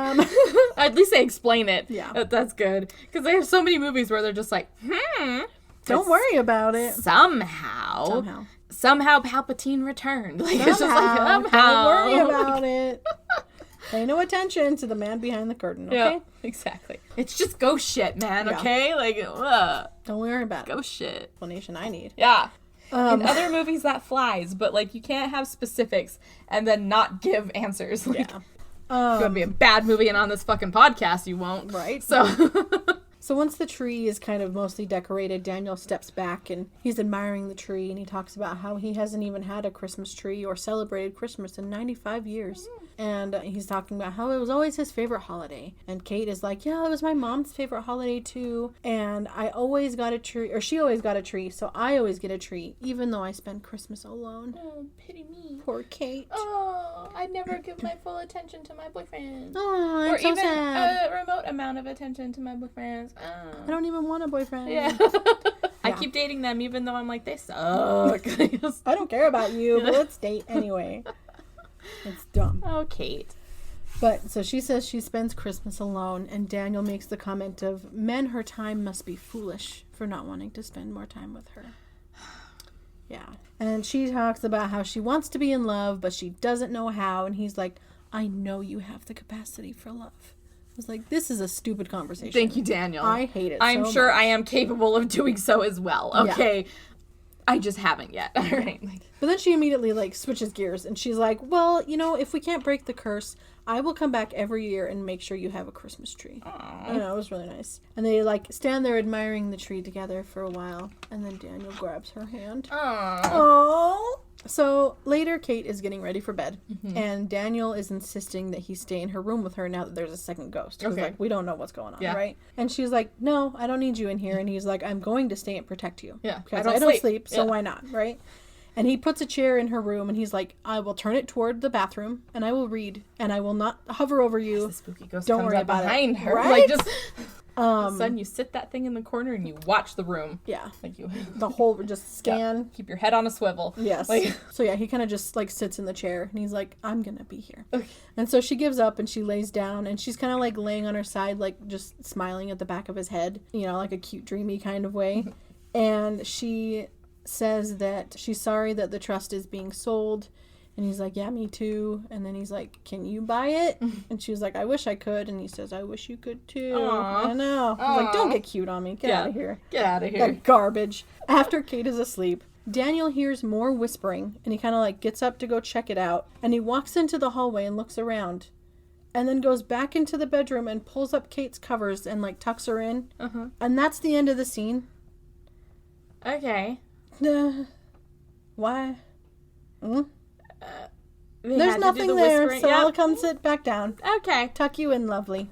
At least they explain it. Yeah. That's good. Because they have so many movies where they're just like, don't worry about it. Somehow Palpatine returned. Like, it's just like, somehow. Don't worry about it. Pay no attention to the man behind the curtain, okay? Yeah, exactly. It's just ghost shit, man, okay? Like, don't worry about it. Ghost shit. Explanation I need. Yeah. In other movies that flies, but like you can't have specifics and then not give answers. Like, it's gonna be a bad movie, and on this fucking podcast you won't. Right. So once the tree is kind of mostly decorated, Daniel steps back and he's admiring the tree, and he talks about how he hasn't even had a Christmas tree or celebrated Christmas in 95 years. And he's talking about how it was always his favorite holiday. And Kate is like, yeah, it was my mom's favorite holiday too. And I always got a tree, or she always got a tree, so I always get a tree, even though I spend Christmas alone. Oh, pity me. Poor Kate. Oh, I never give my full attention to my boyfriend. Oh, I'm or so even sad. A remote amount of attention to my boyfriends. I don't even want a boyfriend. Yeah. I keep dating them even though I'm like, they suck. I don't care about you, but let's date anyway. It's dumb. Oh, Kate. But so she says she spends Christmas alone, and Daniel makes the comment of, men her time must be foolish for not wanting to spend more time with her. Yeah. And she talks about how she wants to be in love, but she doesn't know how, and he's like, I know you have the capacity for love. I was like, this is a stupid conversation. Thank you, Daniel. I hate it I'm so sure much. I am capable of doing so as well. Okay. Yeah. I just haven't yet. All right. But then she immediately, like, switches gears, and she's like, well, you know, if we can't break the curse, I will come back every year and make sure you have a Christmas tree. Aww. I know, it was really nice. And they, like, stand there admiring the tree together for a while, and then Daniel grabs her hand. Aww. So later, Kate is getting ready for bed, and Daniel is insisting that he stay in her room with her now that there's a second ghost. He's like, we don't know what's going on, right? And she's like, no, I don't need you in here. And he's like, I'm going to stay and protect you. Yeah, because I don't sleep, so why not, right? And he puts a chair in her room, and he's like, I will turn it toward the bathroom, and I will read, and I will not hover over you. The spooky ghost don't comes worry up about behind it. her. Right? Like, just... Son, you sit that thing in the corner and you watch the room. Yeah. Like you. The whole, just scan. Yeah. Keep your head on a swivel. Yes. Like, so yeah, he kind of just like sits in the chair and he's like, I'm gonna be here. Okay. And so she gives up and she lays down and she's kind of like laying on her side, like just smiling at the back of his head, you know, like a cute dreamy kind of way. And she says that she's sorry that the trust is being sold. And he's like, yeah, me too. And then he's like, can you buy it? And she was like, I wish I could. And he says, I wish you could too. Aww. I know. I was like, don't get cute on me. Get out of here. Get out of here. That garbage. After Kate is asleep, Daniel hears more whispering. And he kind of like gets up to go check it out. And he walks into the hallway and looks around. And then goes back into the bedroom and pulls up Kate's covers and like tucks her in. And that's the end of the scene. Okay. Why? There's nothing there, so I'll come sit back down. Okay. Tuck you in, lovely.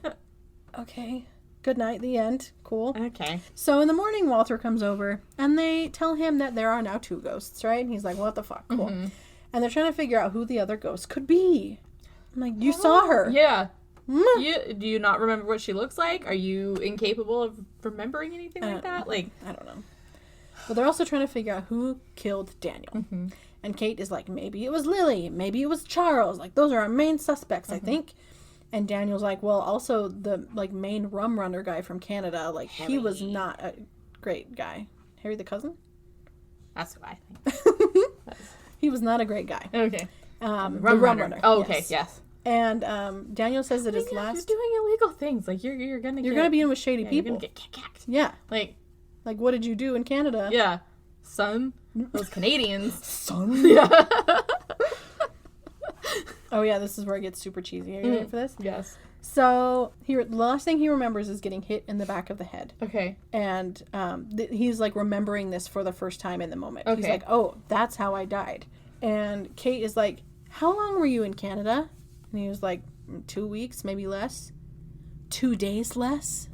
Okay. Good night, the end. Cool. Okay. So in the morning, Walter comes over, and they tell him that there are now 2 ghosts, right? And he's like, what the fuck? Cool. And they're trying to figure out who the other ghost could be. I'm like, you saw her. Yeah. Do you not remember what she looks like? Are you incapable of remembering anything like that? Like, I don't know. But they're also trying to figure out who killed Daniel. Mm-hmm. And Kate is like, maybe it was Lily, maybe it was Charles. Like, those are our main suspects, I think. And Daniel's like, well, also the like main rum runner guy from Canada, like Harry. He was not a great guy. Harry the cousin? That's what I think. He was not a great guy. Okay. The rum runner. Oh, okay, yes. And Daniel says that his last... You're doing illegal things. Like, you're gonna be in with shady people. You're gonna get kicked. Yeah. Like, what did you do in Canada? Yeah. Son. Those Canadians. Son. Yeah. Oh, yeah, this is where it gets super cheesy. Are you ready for this? Yes. So, the last thing he remembers is getting hit in the back of the head. Okay. And he's, like, remembering this for the first time in the moment. Okay. He's like, oh, that's how I died. And Kate is like, how long were you in Canada? And he was like, 2 weeks, maybe less. 2 days less.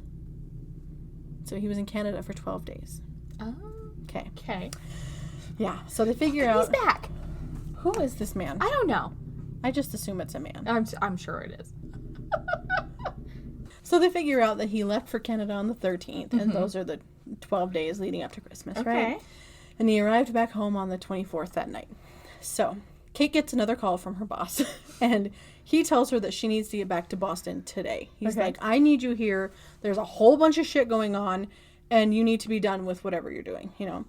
So he was in Canada for 12 days. Oh. Okay. Okay. Yeah, so they figure out... He's back. Who is this man? I don't know. I just assume it's a man. I'm sure it is. So they figure out that he left for Canada on the 13th, and those are the 12 days leading up to Christmas, right? And he arrived back home on the 24th that night. So Kate gets another call from her boss, and he tells her that she needs to get back to Boston today. He's like, I need you here. There's a whole bunch of shit going on, and you need to be done with whatever you're doing, you know?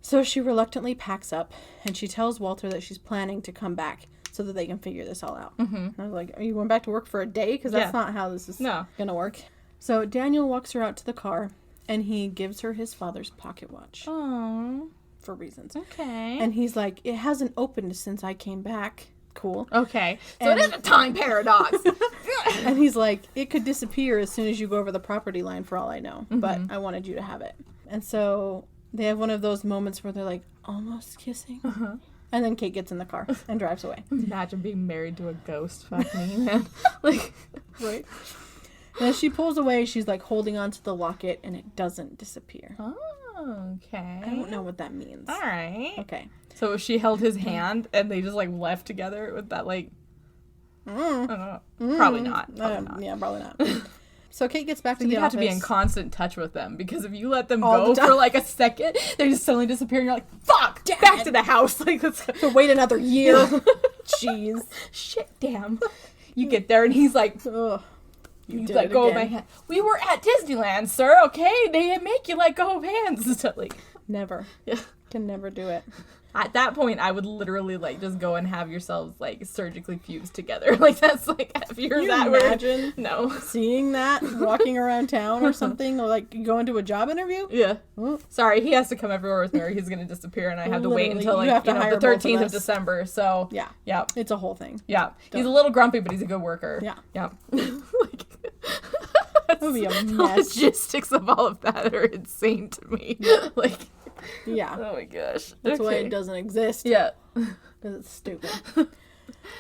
So she reluctantly packs up, and she tells Walter that she's planning to come back so that they can figure this all out. I was like, are you going back to work for a day? Because that's not how this is going to work. So Daniel walks her out to the car, and he gives her his father's pocket watch. Aww. For reasons. Okay. And he's like, it hasn't opened since I came back. Cool. Okay. So it is a time paradox. And he's like, it could disappear as soon as you go over the property line for all I know. But I wanted you to have it. And so they have one of those moments where they're like, almost kissing. And then Kate gets in the car and drives away. Imagine being married to a ghost. Fuck me, man. Like, right? And as she pulls away, she's like holding onto the locket and it doesn't disappear. Oh, okay. I don't know what that means. All right. Okay. So she held his hand and they just like left together with that like... I don't know. Probably not. Yeah, probably not. So Kate gets back to the you office. have to be in constant touch with them because if you let them go for like a second, they just suddenly disappear and you're like, fuck, Dad! Back to the house. Like, let's to wait another year. Jeez. Shit, damn. You get there and he's like, ugh. You let go of my hand. We were at Disneyland, sir, okay? They make you let go of hands and stuff. Like, never. Yeah. Can never do it. At that point, I would literally, like, just go and have yourselves, like, surgically fused together. Like, that's, like, if you're that imagine weird. No. Seeing that, walking around town or something, or, like, going to a job interview? Yeah. Sorry, he has to come everywhere with me or he's going to disappear and I have to wait until, like, the 13th of December. So, yeah. Yeah. It's a whole thing. Yeah. He's a little grumpy, but he's a good worker. Yeah. Yeah. Like, that would be a mess. The logistics of all of that are insane to me. Like... Yeah. Oh my gosh. That's why it doesn't exist. Yeah. Because it's stupid.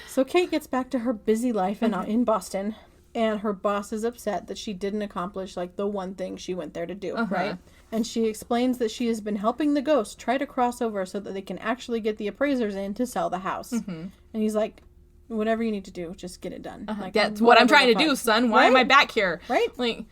So Kate gets back to her busy life in Boston, and her boss is upset that she didn't accomplish, like, the one thing she went there to do, right? And she explains that she has been helping the ghost try to cross over so that they can actually get the appraisers in to sell the house. And he's like, whatever you need to do, just get it done. Like, that's what I'm trying to do, son. Why am I back here? Right? Like...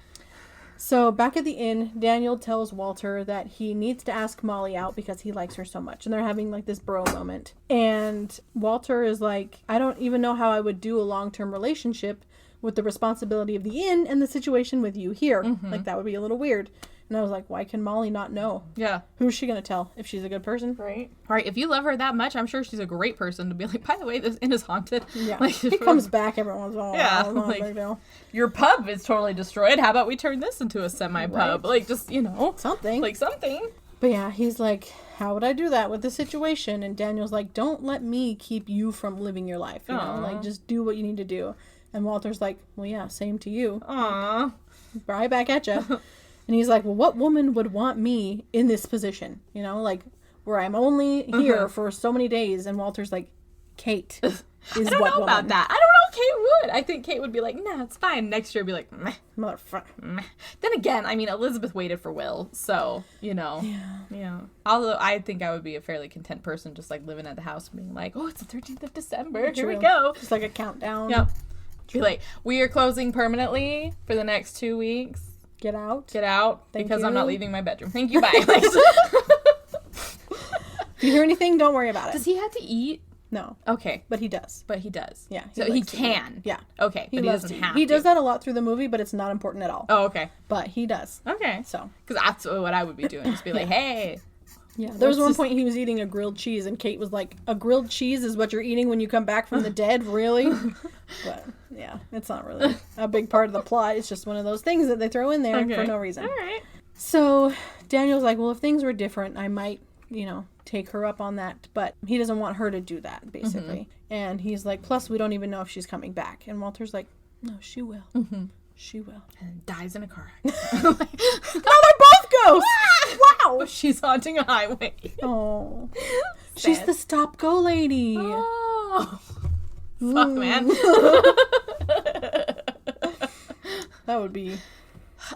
So, back at the inn, Daniel tells Walter that he needs to ask Molly out because he likes her so much. And they're having, like, this bro moment. And Walter is like, I don't even know how I would do a long-term relationship with the responsibility of the inn and the situation with you here. Like, that would be a little weird. And I was like, why can Molly not know? Yeah. Who's she going to tell if she's a good person? Right. Right. If you love her that much, I'm sure she's a great person to be like, by the way, this inn is haunted. Yeah. Like, he comes back every once in a while. Yeah. Like, your pub is totally destroyed. How about we turn this into a semi-pub? Right. Like, just, you know. Something. Like, something. But yeah, he's like, how would I do that with the situation? And Daniel's like, don't let me keep you from living your life. You know, like, just do what you need to do. And Walter's like, well, yeah, same to you. Aww. Right back at you. And he's like, well, what woman would want me in this position? You know, like, where I'm only here for so many days. And Walter's like, Kate is I don't know about that. I don't know if Kate would. I think Kate would be like, nah, it's fine. Next year, be like, meh. Motherfucker. Meh. Then again, I mean, Elizabeth waited for Will. So, you know. Yeah. Although I think I would be a fairly content person just, like, living at the house and being like, oh, it's the 13th of December. Here we go. Just like a countdown. Yep. Be like, we are closing permanently for the next 2 weeks. Get out. Because I'm not leaving my bedroom. Thank you, bye. Like, if you hear anything, don't worry about it. Does he have to eat? No. Okay. But he does. Yeah. So he can. Yeah. Okay. But he doesn't have to. He does that a lot through the movie, but it's not important at all. Oh, okay. But he does. Okay. So. Because that's what I would be doing. Just be like, hey. Yeah. There was one point he was eating a grilled cheese, and Kate was like, a grilled cheese is what you're eating when you come back from the dead? Really? But, yeah. It's not really a big part of the plot. It's just one of those things that they throw in there for no reason. All right. So, Daniel's like, well, if things were different, I might, take her up on that. But he doesn't want her to do that, basically. Mm-hmm. And he's like, plus, we don't even know if she's coming back. And Walter's like, no, she will. Mm-hmm. She will. And dies in a car accident. No, they're both ghosts! Wow! She's haunting a highway. Oh. She's the stop-go lady. Oh. Fuck, man. That would be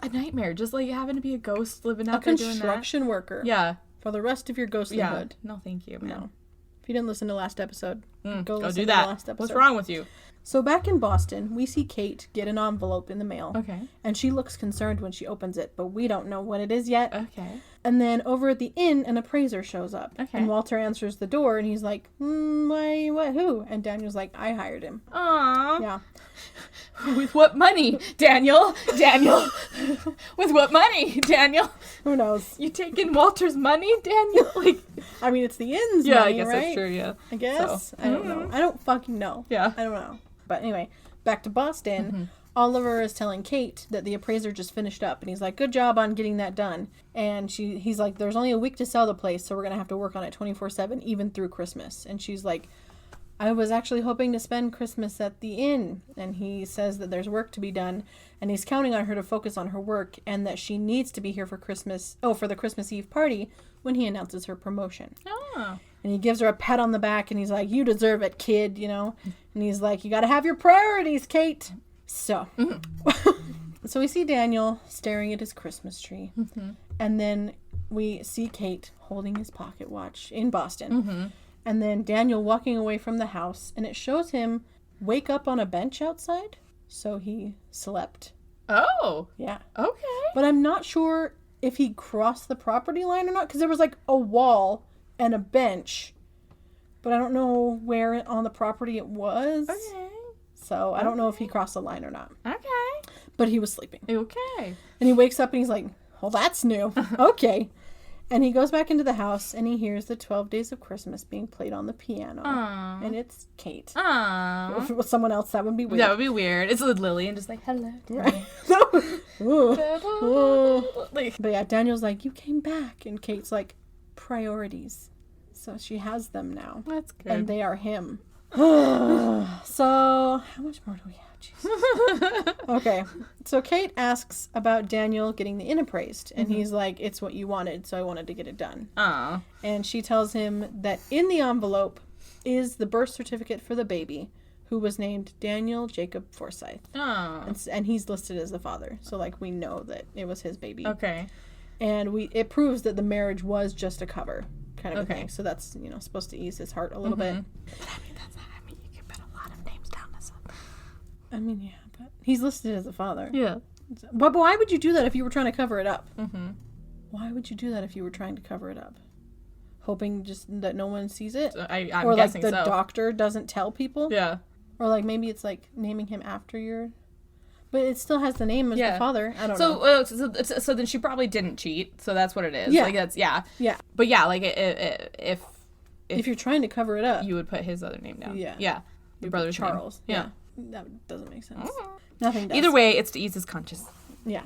a nightmare. Just like having to be a ghost living out there doing that. A construction worker. Yeah. For the rest of your ghostlyhood. No, thank you, man. No. If you didn't listen to last episode, go listen do to that. The last episode. What's wrong with you? So back in Boston, we see Kate get an envelope in the mail. Okay. And she looks concerned when she opens it, but we don't know what it is yet. Okay. And then over at the inn, an appraiser shows up. Okay. And Walter answers the door, and he's like, why, what, who? And Daniel's like, I hired him. Aww. Yeah. With what money, Daniel? With what money, Daniel? Who knows? You taking Walter's money, Daniel? Like, I mean, it's the inn's money, I guess right? that's true, yeah. I guess. So. I don't know. I don't fucking know. Yeah. I don't know. But anyway, back to Boston. Mm-hmm. Oliver is telling Kate that the appraiser just finished up, and he's like, good job on getting that done. And he's like, there's only a week to sell the place, so we're going to have to work on it 24/7, even through Christmas. And she's like, I was actually hoping to spend Christmas at the inn. And he says that there's work to be done, and he's counting on her to focus on her work, and that she needs to be here for for the Christmas Eve party when he announces her promotion. Oh. And he gives her a pat on the back, and he's like, you deserve it, kid, And he's like, you got to have your priorities, Kate. So, so we see Daniel staring at his Christmas tree. Mm-hmm. And then we see Kate holding his pocket watch in Boston. Mm-hmm. And then Daniel walking away from the house. And it shows him wake up on a bench outside. So he slept. Oh. Yeah. Okay. But I'm not sure if he crossed the property line or not. Because there was like a wall and a bench. But I don't know where on the property it was. Okay. So I don't know if he crossed the line or not. Okay. But he was sleeping. Okay. And he wakes up and he's like, well, that's new. Okay. And he goes back into the house and he hears the 12 Days of Christmas being played on the piano. Aww. And it's Kate. Aww. If it was someone else, that would be weird. That would be weird. It's with Lily and just like, hello. Right. But yeah, Daniel's like, you came back. And Kate's like, priorities. So she has them now. That's good. And they are him. So, how much more do we have? Jesus. Okay. So Kate asks about Daniel getting the inn appraised. And he's like, it's what you wanted, so I wanted to get it done. Aww. And she tells him that in the envelope is the birth certificate for the baby, who was named Daniel Jacob Forsyth. Aww. And he's listed as the father. So, like, we know that it was his baby. Okay. And it proves that the marriage was just a cover. Kind of a thing. So that's, supposed to ease his heart a little bit. But I mean, you can put a lot of names down as a... I mean, yeah, but he's listed as a father. Yeah. But why would you do that if you were trying to cover it up? Mm-hmm. Why would you do that if you were trying to cover it up? Hoping just that no one sees it? I'm or guessing like the doctor doesn't tell people? Yeah. Or like maybe it's like naming him after your... But it still has the name as the father. I don't know. So then she probably didn't cheat. So that's what it is. Yeah. Like that's yeah. But yeah, like if you're trying to cover it up, you would put his other name down. Yeah. Yeah. Your brother's Charles. Name. Yeah. That doesn't make sense. Nothing does. Either way, it's to ease his conscience. Yeah.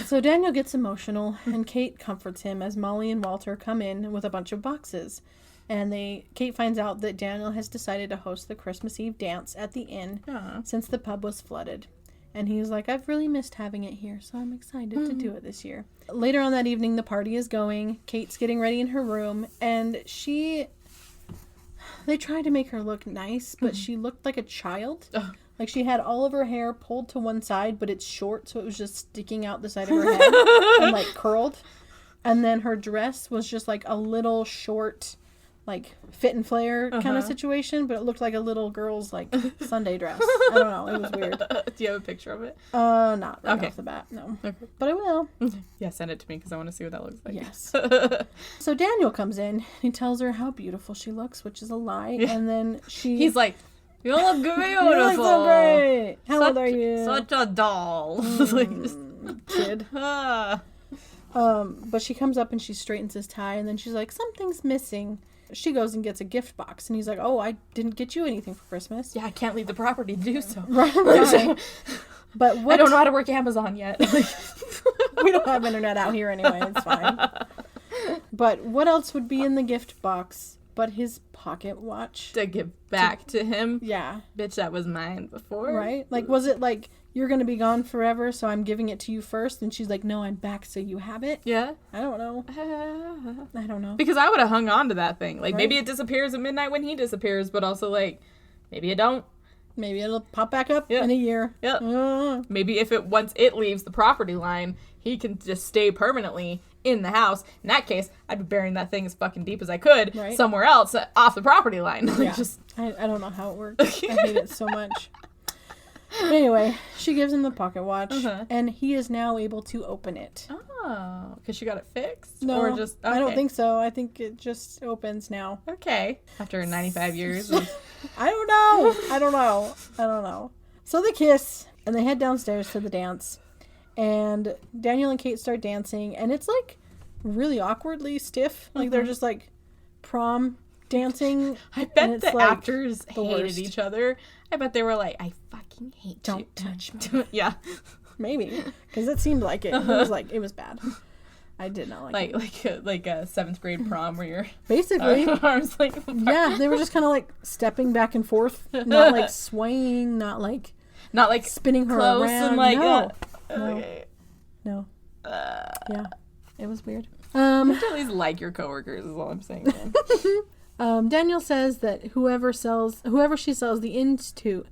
So Daniel gets emotional, and Kate comforts him as Molly and Walter come in with a bunch of boxes. And Kate finds out that Daniel has decided to host the Christmas Eve dance at the inn since the pub was flooded. And he's like, I've really missed having it here, so I'm excited to do it this year. Later on that evening, the party is going. Kate's getting ready in her room, and they tried to make her look nice, but she looked like a child. Like she had all of her hair pulled to one side, but it's short, so it was just sticking out the side of her head and like curled. And then her dress was just like a little short, like fit and flare kind of situation, but it looked like a little girl's like Sunday dress. I don't know. It was weird. Do you have a picture of it? Not right off the bat, no. Okay. But I will. Yeah, send it to me because I want to see what that looks like. Yes. So Daniel comes in. He tells her how beautiful she looks, which is a lie. Yeah. And then he's like, you look beautiful. You look so great. How old are you? Such a doll. Kid. But she comes up and she straightens his tie, and then she's like, something's missing. She goes and gets a gift box, and he's like, oh, I didn't get you anything for Christmas. Yeah, I can't leave the property to do so. Right. But I don't know how to work Amazon yet. We don't have internet out here anyway. It's fine. But what else would be in the gift box but his pocket watch? To give back to him? Yeah. Bitch, that was mine before. Right? Like, was it like, you're going to be gone forever, so I'm giving it to you first? And she's like, no, I'm back, so you have it? Yeah. I don't know. I don't know. Because I would have hung on to that thing. Like, maybe it disappears at midnight when he disappears, but also, like, maybe it don't. Maybe it'll pop back up in a year. Yeah. Maybe once it leaves the property line, he can just stay permanently in the house. In that case, I'd be burying that thing as fucking deep as I could somewhere else off the property line. Like, I don't know how it works. I hate it so much. But anyway, she gives him the pocket watch, and he is now able to open it. Oh, because she got it fixed? No, or just, okay. I don't think so. I think it just opens now. Okay. After 95 years. I don't know. So they kiss, and they head downstairs to the dance. And Daniel and Kate start dancing, and it's like really awkwardly stiff. Like they're just like prom dancing. I bet the actors hated each other. I bet they were like, I fucking hate you. Don't touch me. Yeah. Maybe. Because it seemed like it. It was bad. I did not like it. Like a 7th grade prom where you're basically arms like apart. Yeah, they were just kind of like stepping back and forth, not like swaying, not like spinning her close around. And like no. Okay. No. Yeah. It was weird. You have to at least like your coworkers is all I'm saying. Daniel says that whoever she sells the inn to,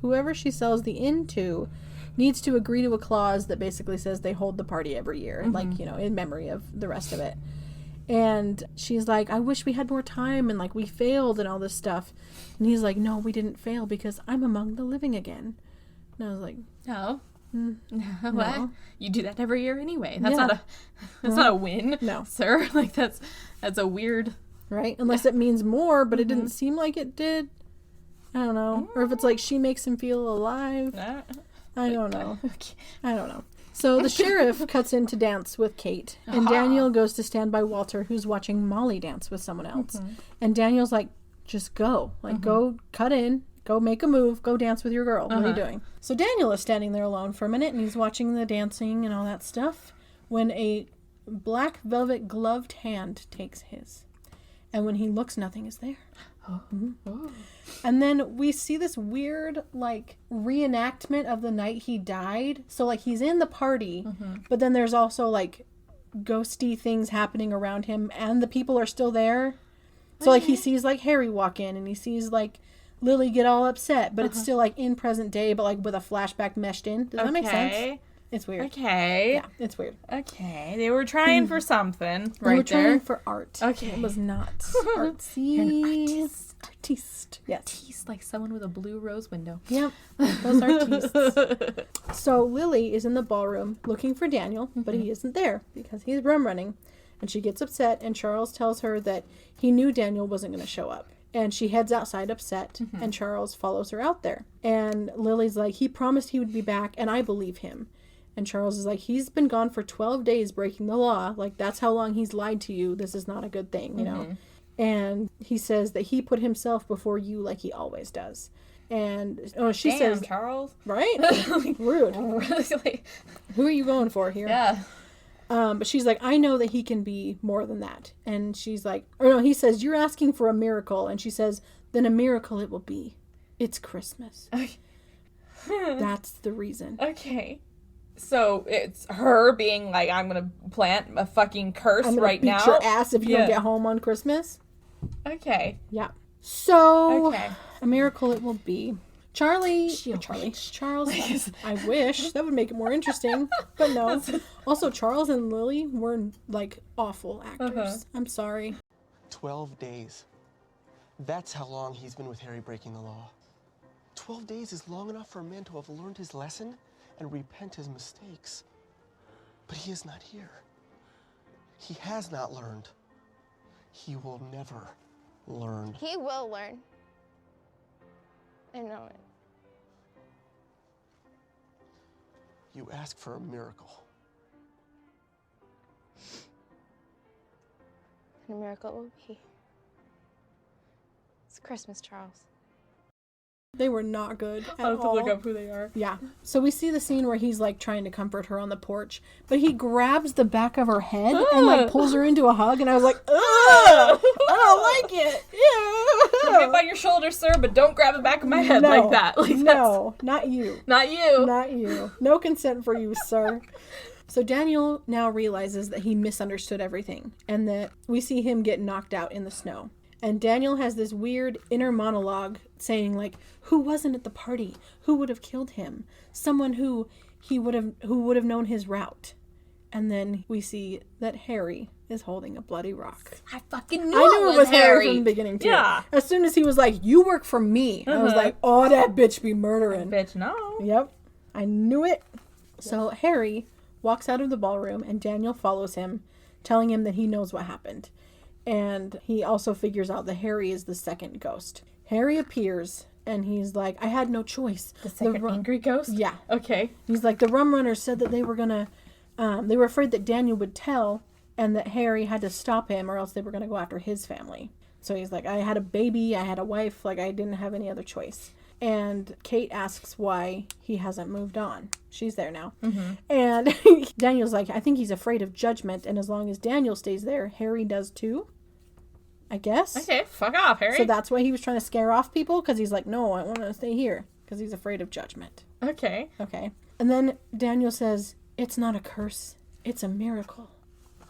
whoever she sells the inn to needs to agree to a clause that basically says they hold the party every year, like, in memory of the rest of it. And she's like, I wish we had more time, and like we failed and all this stuff. And he's like, no, we didn't fail because I'm among the living again. And I was like, no. No. What? You do that every year anyway. That's not a win, no, sir. Like that's a weird, right? Unless it means more, but it didn't seem like it did. I don't know. Or if it's like she makes him feel alive. I don't know. I don't know. So the sheriff cuts in to dance with Kate, and Daniel goes to stand by Walter, who's watching Molly dance with someone else. And Daniel's like, just go. Like, go cut in. Go make a move. Go dance with your girl. What are you doing? So Daniel is standing there alone for a minute, and he's watching the dancing and all that stuff, when a black velvet gloved hand takes his. And when he looks, nothing is there. And then we see this weird, like, reenactment of the night he died. So, like, he's in the party, but then there's also, like, ghosty things happening around him, and the people are still there. So, like, he sees, like, Harry walk in, and he sees, like, Lily get all upset, but it's still, like, in present day, but, like, with a flashback meshed in. Does that make sense? It's weird. Okay. Yeah, it's weird. Okay. They were trying for something They were trying for art. Okay. It was not artsy. You're an artist. Artiste. Yes. Artiste, like someone with a blue rose window. Yep. Those artistes. So Lily is in the ballroom looking for Daniel, but he isn't there because he's rum running. And she gets upset, and Charles tells her that he knew Daniel wasn't going to show up. And she heads outside upset, and Charles follows her out there. And Lily's like, he promised he would be back, and I believe him. And Charles is like, he's been gone for 12 days breaking the law. Like, that's how long he's lied to you. This is not a good thing, you know? And he says that he put himself before you like he always does. And she says, Charles. Right? Rude. Who are you going for here? Yeah. But she's like, I know that he can be more than that. And she's like, or no, he says, you're asking for a miracle. And she says, then a miracle it will be. It's Christmas. That's the reason. Okay. So it's her being like, I'm going to plant a fucking curse right now. I'm going to beat your ass if you don't get home on Christmas. Okay. Yeah. So, a miracle it will be. Charles, I wish. That would make it more interesting. But no. Also, Charles and Lily were, like, awful actors. I'm sorry. 12 days. That's how long he's been with Harry breaking the law. 12 days is long enough for a man to have learned his lesson and repent his mistakes. But he is not here. He has not learned. He will never learn. He will learn. I know it. You ask for a miracle. And a miracle it will be. It's Christmas, Charles. They were not good at all. I'll have to look up who they are. Yeah. So we see the scene where he's like trying to comfort her on the porch, but he grabs the back of her head and like pulls her into a hug, and I was like, ugh! I don't like it. Yeah. I'll get by your shoulder, sir, but don't grab the back of my head like that. Like, no, not you. Not you. Not you. No consent for you, sir. So Daniel now realizes that he misunderstood everything, and that we see him get knocked out in the snow. And Daniel has this weird inner monologue saying, like, who wasn't at the party? Who would have killed him? Someone who would have known his route. And then we see that Harry is holding a bloody rock. I fucking knew it was Harry from the beginning, too. Yeah. As soon as he was like, you work for me, I was like, oh, that bitch be murdering. Bitch, no. Yep. I knew it. So Harry walks out of the ballroom, and Daniel follows him, telling him that he knows what happened. And he also figures out that Harry is the second ghost. Harry appears, and he's like, I had no choice. The second angry ghost? Yeah. Okay. He's like, the rum runners said that they were gonna, they were afraid that Daniel would tell, and that Harry had to stop him, or else they were gonna go after his family. So he's like, I had a baby, I had a wife, like I didn't have any other choice. And Kate asks why he hasn't moved on. She's there now. Mm-hmm. And Daniel's like, I think he's afraid of judgment, and as long as Daniel stays there, Harry does too. I guess. Okay, fuck off, Harry. So that's why he was trying to scare off people, because he's like, no, I want to stay here, because he's afraid of judgment. Okay. Okay. And then Daniel says, it's not a curse, it's a miracle.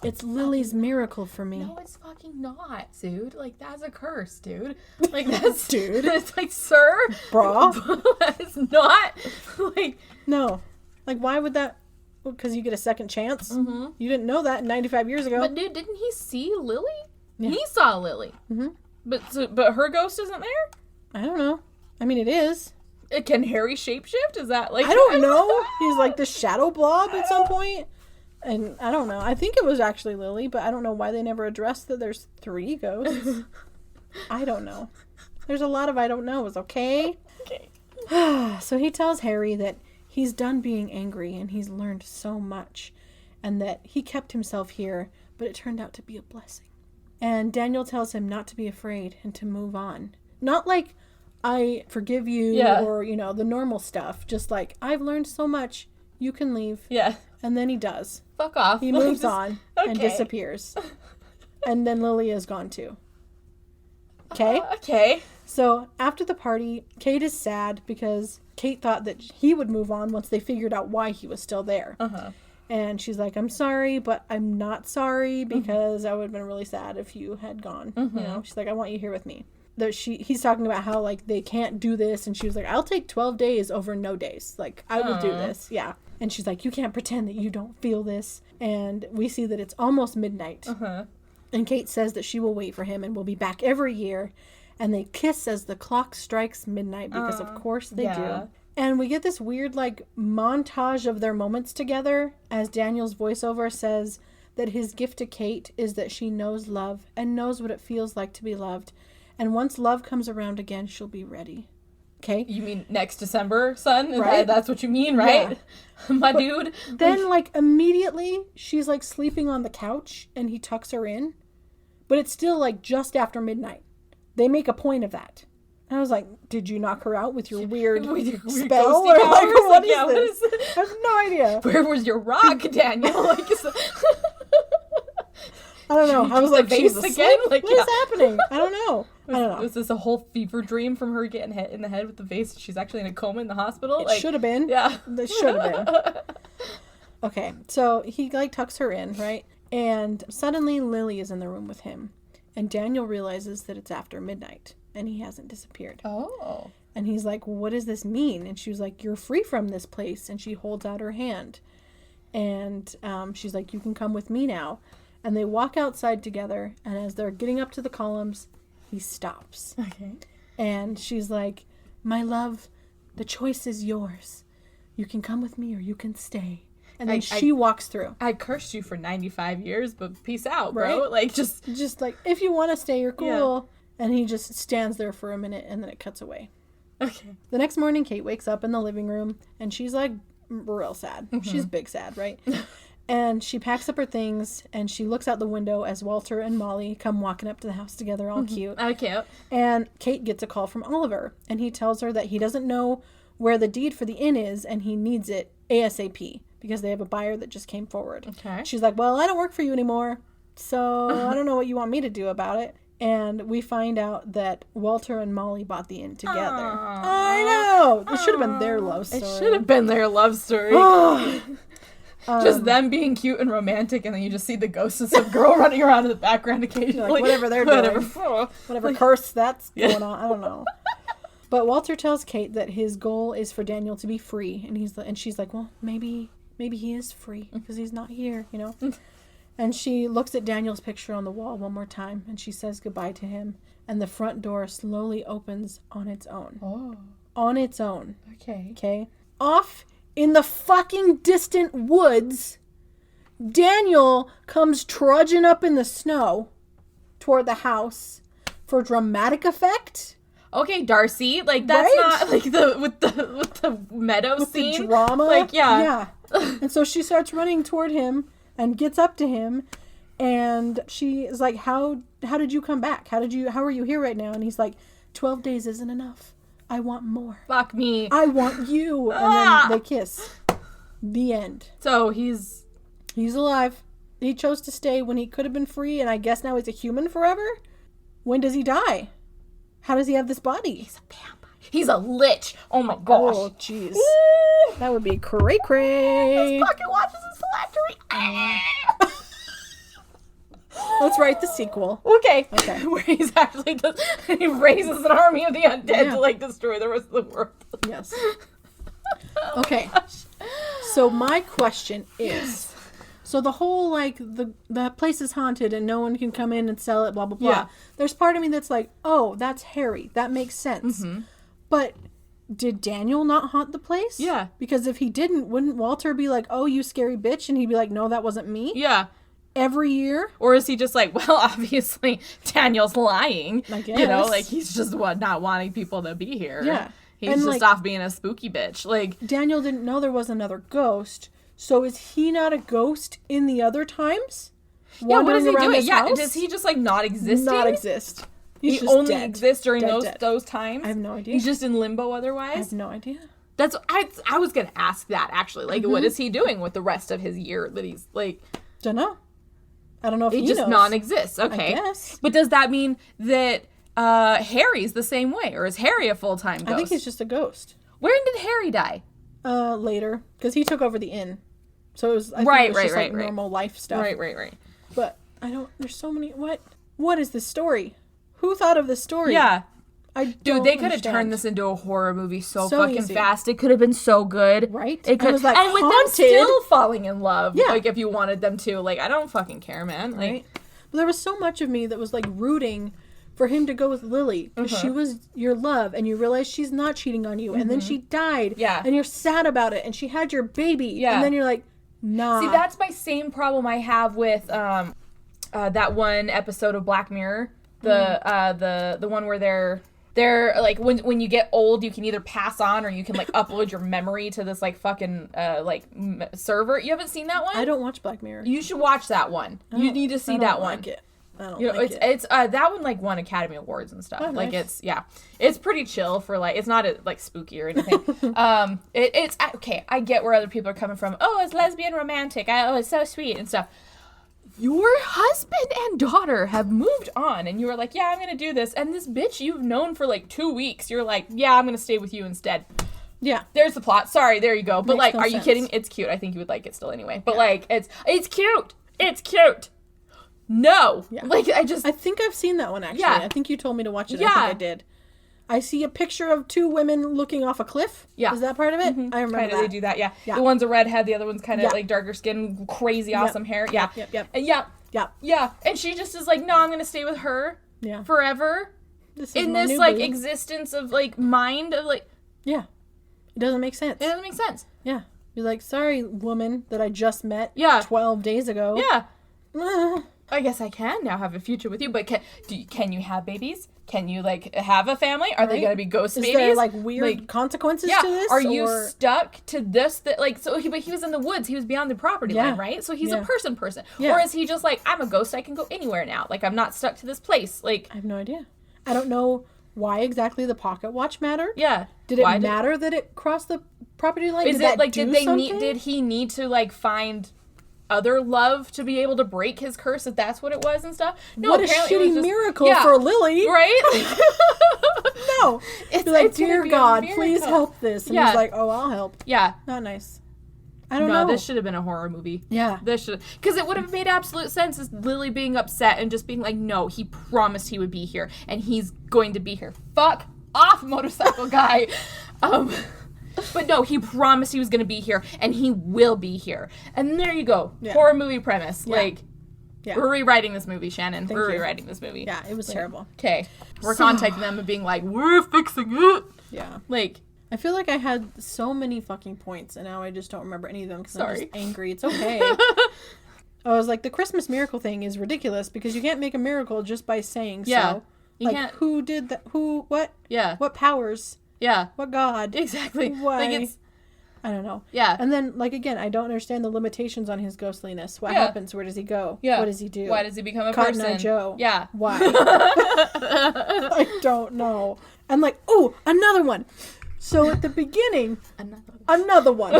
It's Lily's miracle for me. No, it's fucking not, dude. Like, that's a curse, dude. Like, that's... Dude. It's like, sir? Brah. It's not. Like... No. Like, why would that... Because you get a second chance? Mm-hmm. You didn't know that 95 years ago. But, dude, didn't he see Lily? Yeah. He saw Lily. Mm-hmm. But her ghost isn't there? I don't know. I mean, it is. Can Harry shapeshift? Is that, like... I don't know. He's like the shadow blob at some point. And I don't know. I think it was actually Lily, but I don't know why they never addressed that there's 3 ghosts. I don't know. There's a lot of I don't knows, okay? Okay. So he tells Harry that he's done being angry and he's learned so much, and that he kept himself here, but it turned out to be a blessing. And Daniel tells him not to be afraid and to move on. Not like, I forgive you, or, you know, the normal stuff. Just like, I've learned so much, you can leave. Yeah. And then he does. Fuck off. He moves on and disappears. And then Lily is gone too. Okay? Okay. So after the party, Kate is sad because Kate thought that he would move on once they figured out why he was still there. Uh-huh. And she's like, I'm sorry, but I'm not sorry, because I would have been really sad if you had gone. Mm-hmm. You know, she's like, I want you here with me. He's talking about how, like, they can't do this, and she was like, I'll take 12 days over no days. Like, I will do this. Yeah. And she's like, you can't pretend that you don't feel this. And we see that it's almost midnight. Uh-huh. And Kate says that she will wait for him and will be back every year. And they kiss as the clock strikes midnight, because of course they do. And we get this weird, like, montage of their moments together as Daniel's voiceover says that his gift to Kate is that she knows love and knows what it feels like to be loved. And once love comes around again, she'll be ready. Okay? You mean next December, son? Right. That's what you mean, right? Yeah. My but dude. Then, like, immediately, she's, like, sleeping on the couch and he tucks her in. But it's still, like, just after midnight. They make a point of that. And I was like, did you knock her out with your weird spell? Or like, what is this? I have no idea. Where was your rock, Daniel? Like, I don't know. I was like, she's again? Like, what is happening? I don't know. Was this a whole fever dream from her getting hit in the head with the vase? She's actually in a coma in the hospital? It should have been. Yeah. It should have been. Okay, so he, like, tucks her in, right? And suddenly Lily is in the room with him. And Daniel realizes that it's after midnight. And he hasn't disappeared. Oh. And he's like, what does this mean? And she was like, you're free from this place. And she holds out her hand. And she's like, you can come with me now. And they walk outside together, and as they're getting up to the columns, he stops. Okay. And she's like, my love, the choice is yours. You can come with me or you can stay. And then she walks through. I cursed you for 95 years, but peace out, bro. Right? Like, just like, if you want to stay, you're cool. Yeah. And he just stands there for a minute, and then it cuts away. Okay. The next morning, Kate wakes up in the living room, and she's like real sad. Mm-hmm. She's big sad, right? And she packs up her things, and she looks out the window as Walter and Molly come walking up to the house together, all cute. Oh, cute. And Kate gets a call from Oliver, and he tells her that he doesn't know where the deed for the inn is, and he needs it ASAP, because they have a buyer that just came forward. Okay. She's like, well, I don't work for you anymore, so I don't know what you want me to do about it. And we find out that Walter and Molly bought the inn together. Aww. I know! It should have been their love story. It should have been their love story. Just them being cute and romantic, and then you just see the ghosts of some girl running around in the background occasionally. Like, whatever they're doing. Whatever curse that's going on. I don't know. But Walter tells Kate that his goal is for Daniel to be free. And she's like, well, maybe he is free because he's not here, you know? And she looks at Daniel's picture on the wall one more time, and she says goodbye to him. And the front door slowly opens on its own. Oh. On its own. Okay. Okay? Off in the fucking distant woods, Daniel comes trudging up in the snow toward the house for dramatic effect. Okay, Darcy, like that's Right? not like with the meadow With scene. the drama. Like, yeah. And so she starts running toward him and gets up to him, and she is like, how did you come back? How are you here right now? And he's like, 12 days isn't enough. I want more. Fuck me. I want you. And then they kiss. The end. So he's alive. He chose to stay when he could have been free, and I guess now he's a human forever? When does he die? How does he have this body? He's a vampire. He's a lich. Oh my gosh. Oh, jeez. That would be cray-cray. This fucking watches his phylactery. Let's write the sequel. Okay. Where he's actually he raises an army of the undead to like destroy the rest of the world. Yes. Okay. So my question is, so the whole like the place is haunted and no one can come in and sell it, blah blah blah. Yeah. There's part of me that's like, oh, that's Harry. That makes sense. Mm-hmm. But did Daniel not haunt the place? Yeah. Because if he didn't, wouldn't Walter be like, oh, you scary bitch? And he'd be like, no, that wasn't me? Yeah. Every year? Or is he just like, well, obviously Daniel's lying. I guess. You know, like he's just not wanting people to be here. Yeah. He's and, just like, off being a spooky bitch. Like Daniel didn't know there was another ghost. So is he not a ghost in the other times? Yeah, what is he doing? Yeah, house? does he just like not exist? Not exist. He only exists during those times? I have no idea. He's just in limbo otherwise? I have no idea. That's I was gonna ask that actually. Like, what is he doing with the rest of his year that he's like? Don't know. I don't know if he just knows. non-exists. Okay, I guess. But does that mean that Harry's the same way, or is Harry a full-time ghost? I think he's just a ghost. When did Harry die? Later, because he took over the inn, so it was right, normal life stuff. Right. But I don't. There's so many. What is this story? Who thought of this story? Yeah. Dude, they could have turned this into a horror movie so fucking easy. fast. It could have been so good. Right? It could, was like and with haunted. them still falling in love. Yeah. Like, if you wanted them to. Like, I don't fucking care, man. Like, right? But there was so much of me that was, like, rooting for him to go with Lily. Because she was your love, and you realize she's not cheating on you. And then she died. Yeah. And you're sad about it. And she had your baby. Yeah. And then you're like, nah. See, that's my same problem I have with that one episode of Black Mirror. The one where they're like when you get old, you can either pass on or you can like upload your memory to this like fucking server. You haven't seen that one? I don't watch Black Mirror. You should watch that one. You need to see that one. Like it. I don't You know, like it. it's that one like won Academy Awards and stuff. Oh, like nice. it's pretty chill for like, it's not like spooky or anything. It's okay. I get where other people are coming from. Oh, it's lesbian romantic. Oh, it's so sweet and stuff. Your husband and daughter have moved on, and you were like, yeah, I'm gonna do this. And this bitch you've known for like 2 weeks, you're like, yeah, I'm gonna stay with you instead. Yeah. There's the plot. Sorry, there you go. But Makes like, no are sense. you kidding? It's cute. I think you would like it still anyway. But like, it's cute. It's cute. No. Yeah. Like, I think I've seen that one, actually. Yeah. I think you told me to watch it. Yeah. I think I did. I see a picture of two women looking off a cliff. Yeah. Is that part of it? I remember Kinda, that. they do that, yeah. Yeah. The one's a redhead, the other one's kind of Yeah. like darker skin, crazy awesome hair. Yeah. Yep. And yeah, Yeah. Yeah. And she just is like, no, I'm going to stay with her forever. In this, like, existence of, like, mind of, like... Yeah. It doesn't make sense. It doesn't make sense. Yeah. You're like, sorry, woman that I just met 12 days ago. Yeah. I guess I can now have a future with you, but can you have babies? Can you, like, have a family? Are they going to be ghost babies? Is there, like, weird consequences to this? Are you stuck to this? But he was in the woods. He was beyond the property line, right? So he's a person. Yeah. Or is he just like, I'm a ghost. I can go anywhere now. Like, I'm not stuck to this place. Like, I have no idea. I don't know why exactly the pocket watch mattered. Yeah. Did it matter that it crossed the property line? Is it, like, did he need to, like, find other love to be able to break his curse, if that's what it was and stuff? No, what a shitty miracle for Lily. Right? No. It's like, dear God, please help this. And he's like, oh, I'll help. Yeah. Not nice. I don't know. No, this should have been a horror movie. Yeah. Because it would have made absolute sense as Lily being upset and just being like, no, he promised he would be here, and he's going to be here. Fuck off, motorcycle guy. But no, he promised he was going to be here, and he will be here. And there you go. Yeah. Horror movie premise. Yeah. Like, we're rewriting this movie, Shannon. We're rewriting this movie. Yeah, it was terrible. Okay. We're contacting them and being like, we're fixing it. Yeah. Like, I feel like I had so many fucking points, and now I just don't remember any of them because I'm just angry. It's okay. I was like, the Christmas miracle thing is ridiculous because you can't make a miracle just by saying so. Yeah. You like, can't. Who did that? Who? What? Yeah. What powers? Yeah. What God? Exactly. Why? Like, I don't know. Yeah. And then, like, again, I don't understand the limitations on his ghostliness. What happens? Where does he go? Yeah. What does he do? Why does he become a Cotton person? Eye Joe. Yeah. Why? I don't know. And, like, oh, another one. So at the beginning, another one.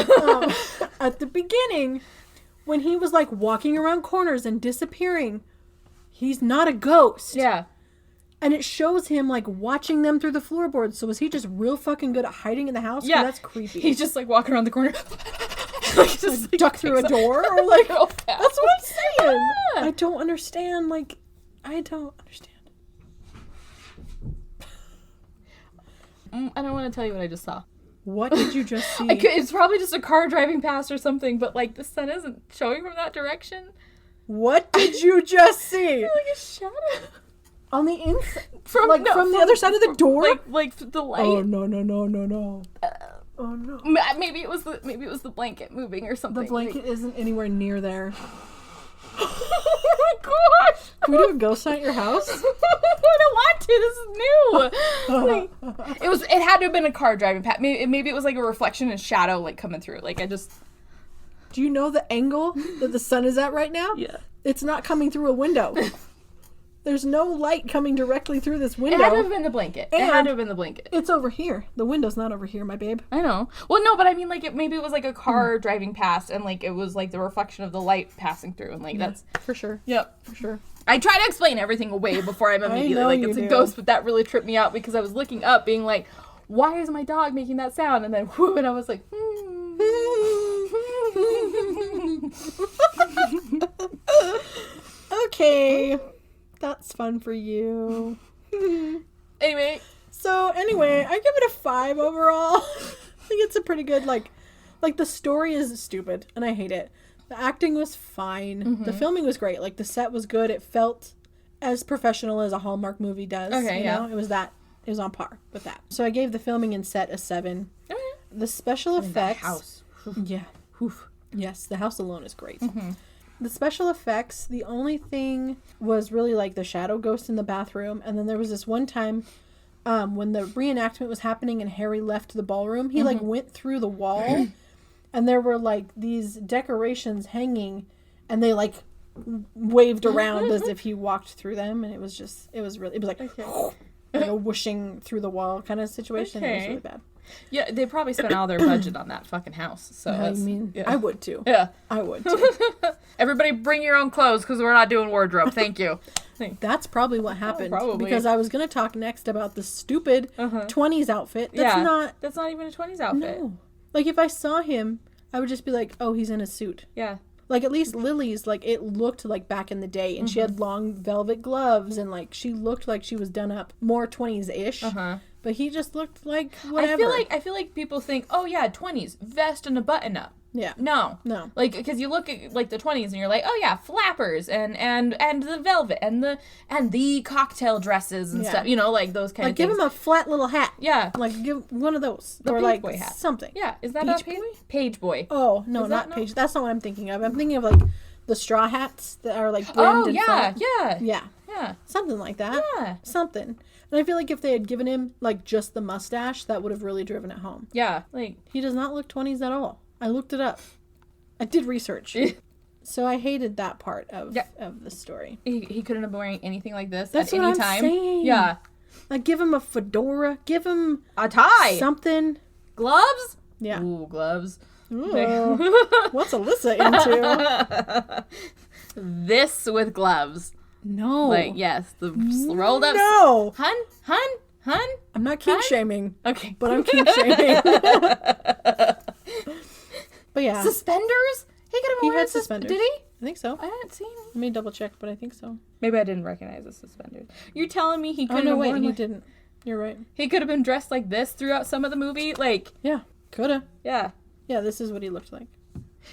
At the beginning, when he was, like, walking around corners and disappearing, he's not a ghost. Yeah. And it shows him, like, watching them through the floorboards. So was he just real fucking good at hiding in the house? Yeah. That's creepy. He's just, like, walking around the corner. like, duck through a door? Or, like, that's what I'm saying. I don't understand. Like, I don't understand. I don't want to tell you what I just saw. What did you just see? It's probably just a car driving past or something, but, like, the sun isn't showing from that direction. What did you just see? Like a shadow. On the inside? From the other side of the door? Like the light? Oh, no. Oh, no. Maybe it was the blanket moving or something. The blanket isn't anywhere near there. Oh my gosh! Can we do a ghost hunt at your house? I don't want to. This is new. It had to have been a car driving past. Maybe it was like a reflection and shadow like coming through. Like I just. Do you know the angle that the sun is at right now? Yeah. It's not coming through a window. There's no light coming directly through this window. It had to have been the blanket. It's over here. The window's not over here, my babe. I know. Well, no, but I mean, like, maybe it was like a car driving past, and like it was like the reflection of the light passing through, and like that's for sure. Yep, for sure. I try to explain everything away before I'm immediately like it's a ghost, but that really tripped me out because I was looking up, being like, why is my dog making that sound? And then whoo, and I was like, Okay. That's fun for you. Anyway, I give it a 5 overall. I think it's a pretty good, like the story is stupid, and I hate it. The acting was fine. Mm-hmm. The filming was great. Like, the set was good. It felt as professional as a Hallmark movie does. Okay, you know? It was on par with that. So I gave the filming and set a 7. Okay. The special effects. The house. Yeah. Oof. Yes, the house alone is great. Mm-hmm. The special effects, the only thing was really like the shadow ghost in the bathroom. And then there was this one time when the reenactment was happening and Harry left the ballroom. He like went through the wall and there were like these decorations hanging and they like waved around as if he walked through them. And it was like, like a whooshing through the wall kind of situation. Okay. It was really bad. Yeah, they probably spent all their budget on that fucking house. So I would too. Yeah, I would too. Everybody, bring your own clothes because we're not doing wardrobe. Thank you. That's probably what happened. Probably. Because I was going to talk next about the stupid 20s outfit. That's not even a 20s outfit. No. Like if I saw him, I would just be like, oh, he's in a suit. Yeah. Like at least Lily's, like it looked like back in the day, and she had long velvet gloves, and like she looked like she was done up more 20s-ish. But he just looked like whatever. I feel like people think, oh yeah, 20s, vest and a button up. Yeah. No. Like, because you look at like the 20s and you're like, oh yeah, flappers and the velvet and the cocktail dresses and stuff. You know, like those kind of things. Like, give him a flat little hat. Yeah. Like, give one of those. The or page like boy hat. something. Yeah. Is that a page boy? Oh, no, not page. That's not what I'm thinking of. I'm thinking of like the straw hats that are like brimmed and flat. Yeah. Something like that. Yeah. Something. And I feel like if they had given him like just the mustache, that would have really driven it home. Yeah. Like, he does not look 20s at all. I looked it up. I did research. So I hated that part of the story. He couldn't have been wearing anything like this That's at what any I'm time. Saying. Yeah. Like, give him a fedora. Give him a tie. Something. Gloves? Yeah. Ooh, gloves. Ooh. What's Alyssa into? This with gloves. No. Like, yes. The rolled up. No. Hun? I'm not kink shaming. Okay. But I'm kink shaming. But yeah. Suspenders? He had suspenders. Did he? I think so. I didn't see him. Let me double check, but I think so. Maybe I didn't recognize the suspenders. You're telling me he couldn't have have wait, worn he didn't. You're right. He could have been dressed like this throughout some of the movie? Like... Yeah. Coulda. Yeah. Yeah, this is what he looked like.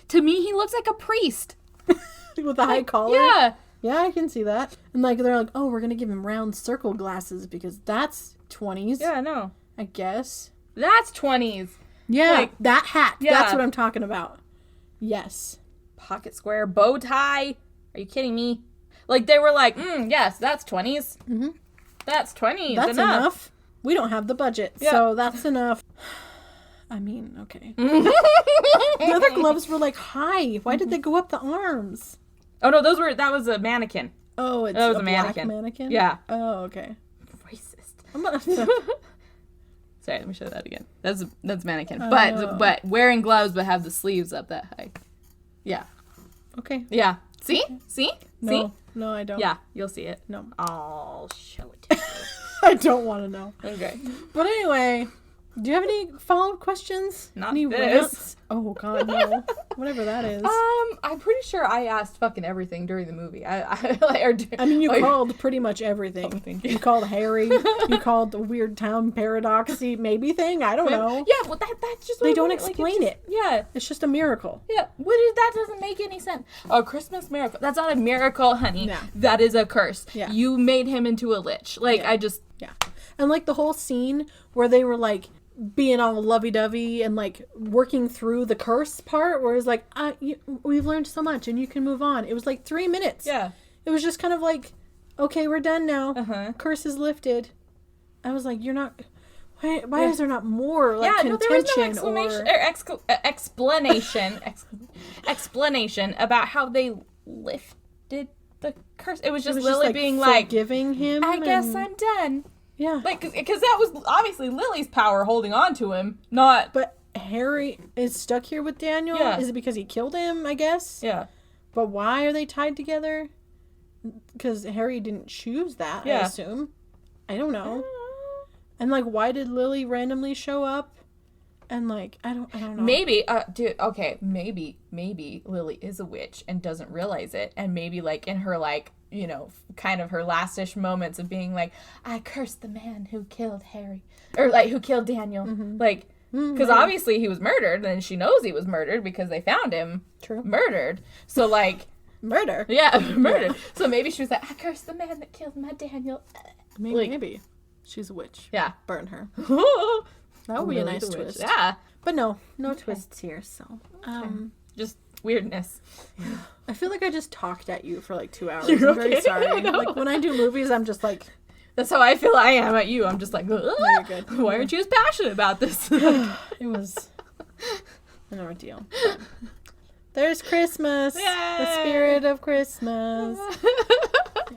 To me, he looks like a priest. With the high collar? Yeah. Yeah, I can see that. And like, they're like, oh, we're going to give him round circle glasses because that's 20s. Yeah, no. I guess. That's 20s. Yeah, like, that hat. Yeah. That's what I'm talking about. Yes. Pocket square, bow tie. Are you kidding me? Like, they were like, yes, that's 20s. Mm-hmm. That's 20s. That's enough. We don't have the budget, so that's enough. I mean, okay. The other gloves were like high. Why did they go up the arms? Oh no, that was a mannequin. Oh, it's that was a mannequin. Black mannequin? Yeah. Oh, okay. Racist. I'm gonna Sorry, let me show that again. That's mannequin. But wearing gloves but have the sleeves up that high. Yeah. Okay. Yeah. See? See? No. No, I don't. Yeah, you'll see it. No. I'll show it to you. I don't want to know. Okay. But anyway, do you have any follow-up questions? Not any this. rants? Oh God, no. Whatever that is. I'm pretty sure I asked fucking everything during the movie. I mean, you called pretty much everything. Oh, thank you. You called Harry. You called the weird town paradoxy maybe thing. I don't know. Yeah, well, that's just what they don't explain it. Yeah, it's just a miracle. Yeah, that doesn't make any sense. A Christmas miracle. That's not a miracle, honey. No. That is a curse. Yeah. You made him into a lich. Like, yeah. And like the whole scene where they were like being all lovey-dovey and like working through the curse part where it's like we've learned so much and you can move on. It was like 3 minutes. Yeah. It was just kind of like, okay, we're done now. Uh-huh. Curse is lifted. I was like, you're not. Why is there not more like contention there was no explanation about how they lifted the curse. It was just Lily being like, forgiving him. I guess I'm done. Yeah. Like, because that was obviously Lily's power holding on to him, not... But Harry is stuck here with Daniel? Yeah. Is it because he killed him, I guess? Yeah. But why are they tied together? Because Harry didn't choose that, I assume. I don't know. And, like, why did Lily randomly show up? And, like, I don't know. Maybe, maybe Lily is a witch and doesn't realize it. And maybe, like, in her, like, you know, kind of her last-ish moments of being like, I cursed the man who killed Harry. Or, like, who killed Daniel. Mm-hmm. Like, because obviously he was murdered, and she knows he was murdered because they found him murdered. So, like... Murder? Yeah, murdered. Yeah. So maybe she was like, I cursed the man that killed my Daniel. Maybe. She's a witch. Yeah. Burn her. That would be a nice twist. Yeah. But no twists here, so. Just weirdness. I feel like I just talked at you for like 2 hours. I'm very sorry. Like, when I do movies, I'm just like... That's how I feel I am at you. I'm just like, no, you're good. Why aren't you as passionate about this? It was an ordeal. There's Christmas. Yay! The spirit of Christmas.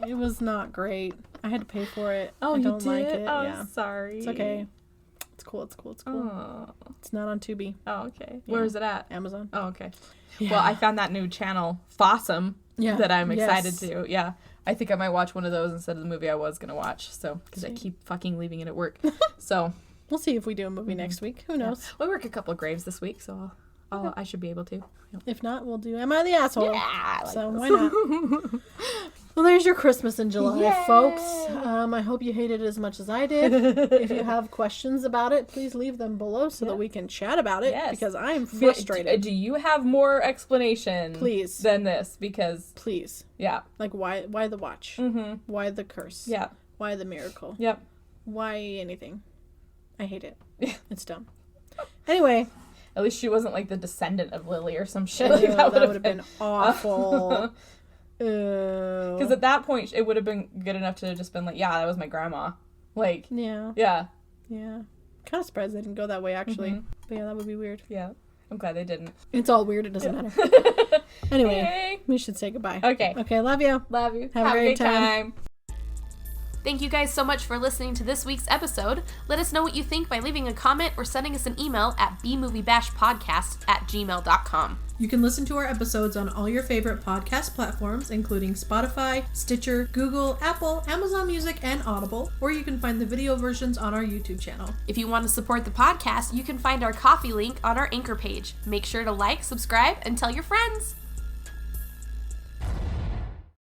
It was not great. I had to pay for it. Oh, I don't you did? like it. Oh, yeah. Sorry. It's okay. It's cool. Oh. It's not on Tubi. Oh, okay. Yeah. Where is it at? Amazon. Oh, okay. Yeah. Well, I found that new channel, Fossum, that I'm excited to. Yeah. I think I might watch one of those instead of the movie I was going to watch. So, because I keep fucking leaving it at work. So. We'll see if we do a movie next week. Who knows? Yeah. We work a couple of graves this week, so I should be able to. If not, we'll do Am I the Asshole? Yeah. So why not? Well, there's your Christmas in July, Yay! folks. I hope you hated it as much as I did. If you have questions about it, please leave them below so that we can chat about it. Yes. Because I'm frustrated. Do you have more explanation Please. than this? Because... Please. Yeah. Like, why the watch? Mm-hmm. Why the curse? Yeah. Why the miracle? Yep. Why anything? I hate it. It's dumb. Anyway. At least she wasn't like the descendant of Lily or some shit. Like, that would have been awful. Because at that point, it would have been good enough to have just been like, yeah, that was my grandma. Like, yeah. Yeah. Yeah. Kind of surprised they didn't go that way, actually. Mm-hmm. But yeah, that would be weird. Yeah. I'm glad they didn't. It's all weird. It doesn't matter. Anyway, Yay. we should say goodbye. Okay. Okay, love you. Love you. Have a great time. Thank you guys so much for listening to this week's episode. Let us know what you think by leaving a comment or sending us an email at bmoviebashpodcast@gmail.com. You can listen to our episodes on all your favorite podcast platforms, including Spotify, Stitcher, Google, Apple, Amazon Music, and Audible, or you can find the video versions on our YouTube channel. If you want to support the podcast, you can find our Ko-fi link on our Anchor page. Make sure to like, subscribe, and tell your friends.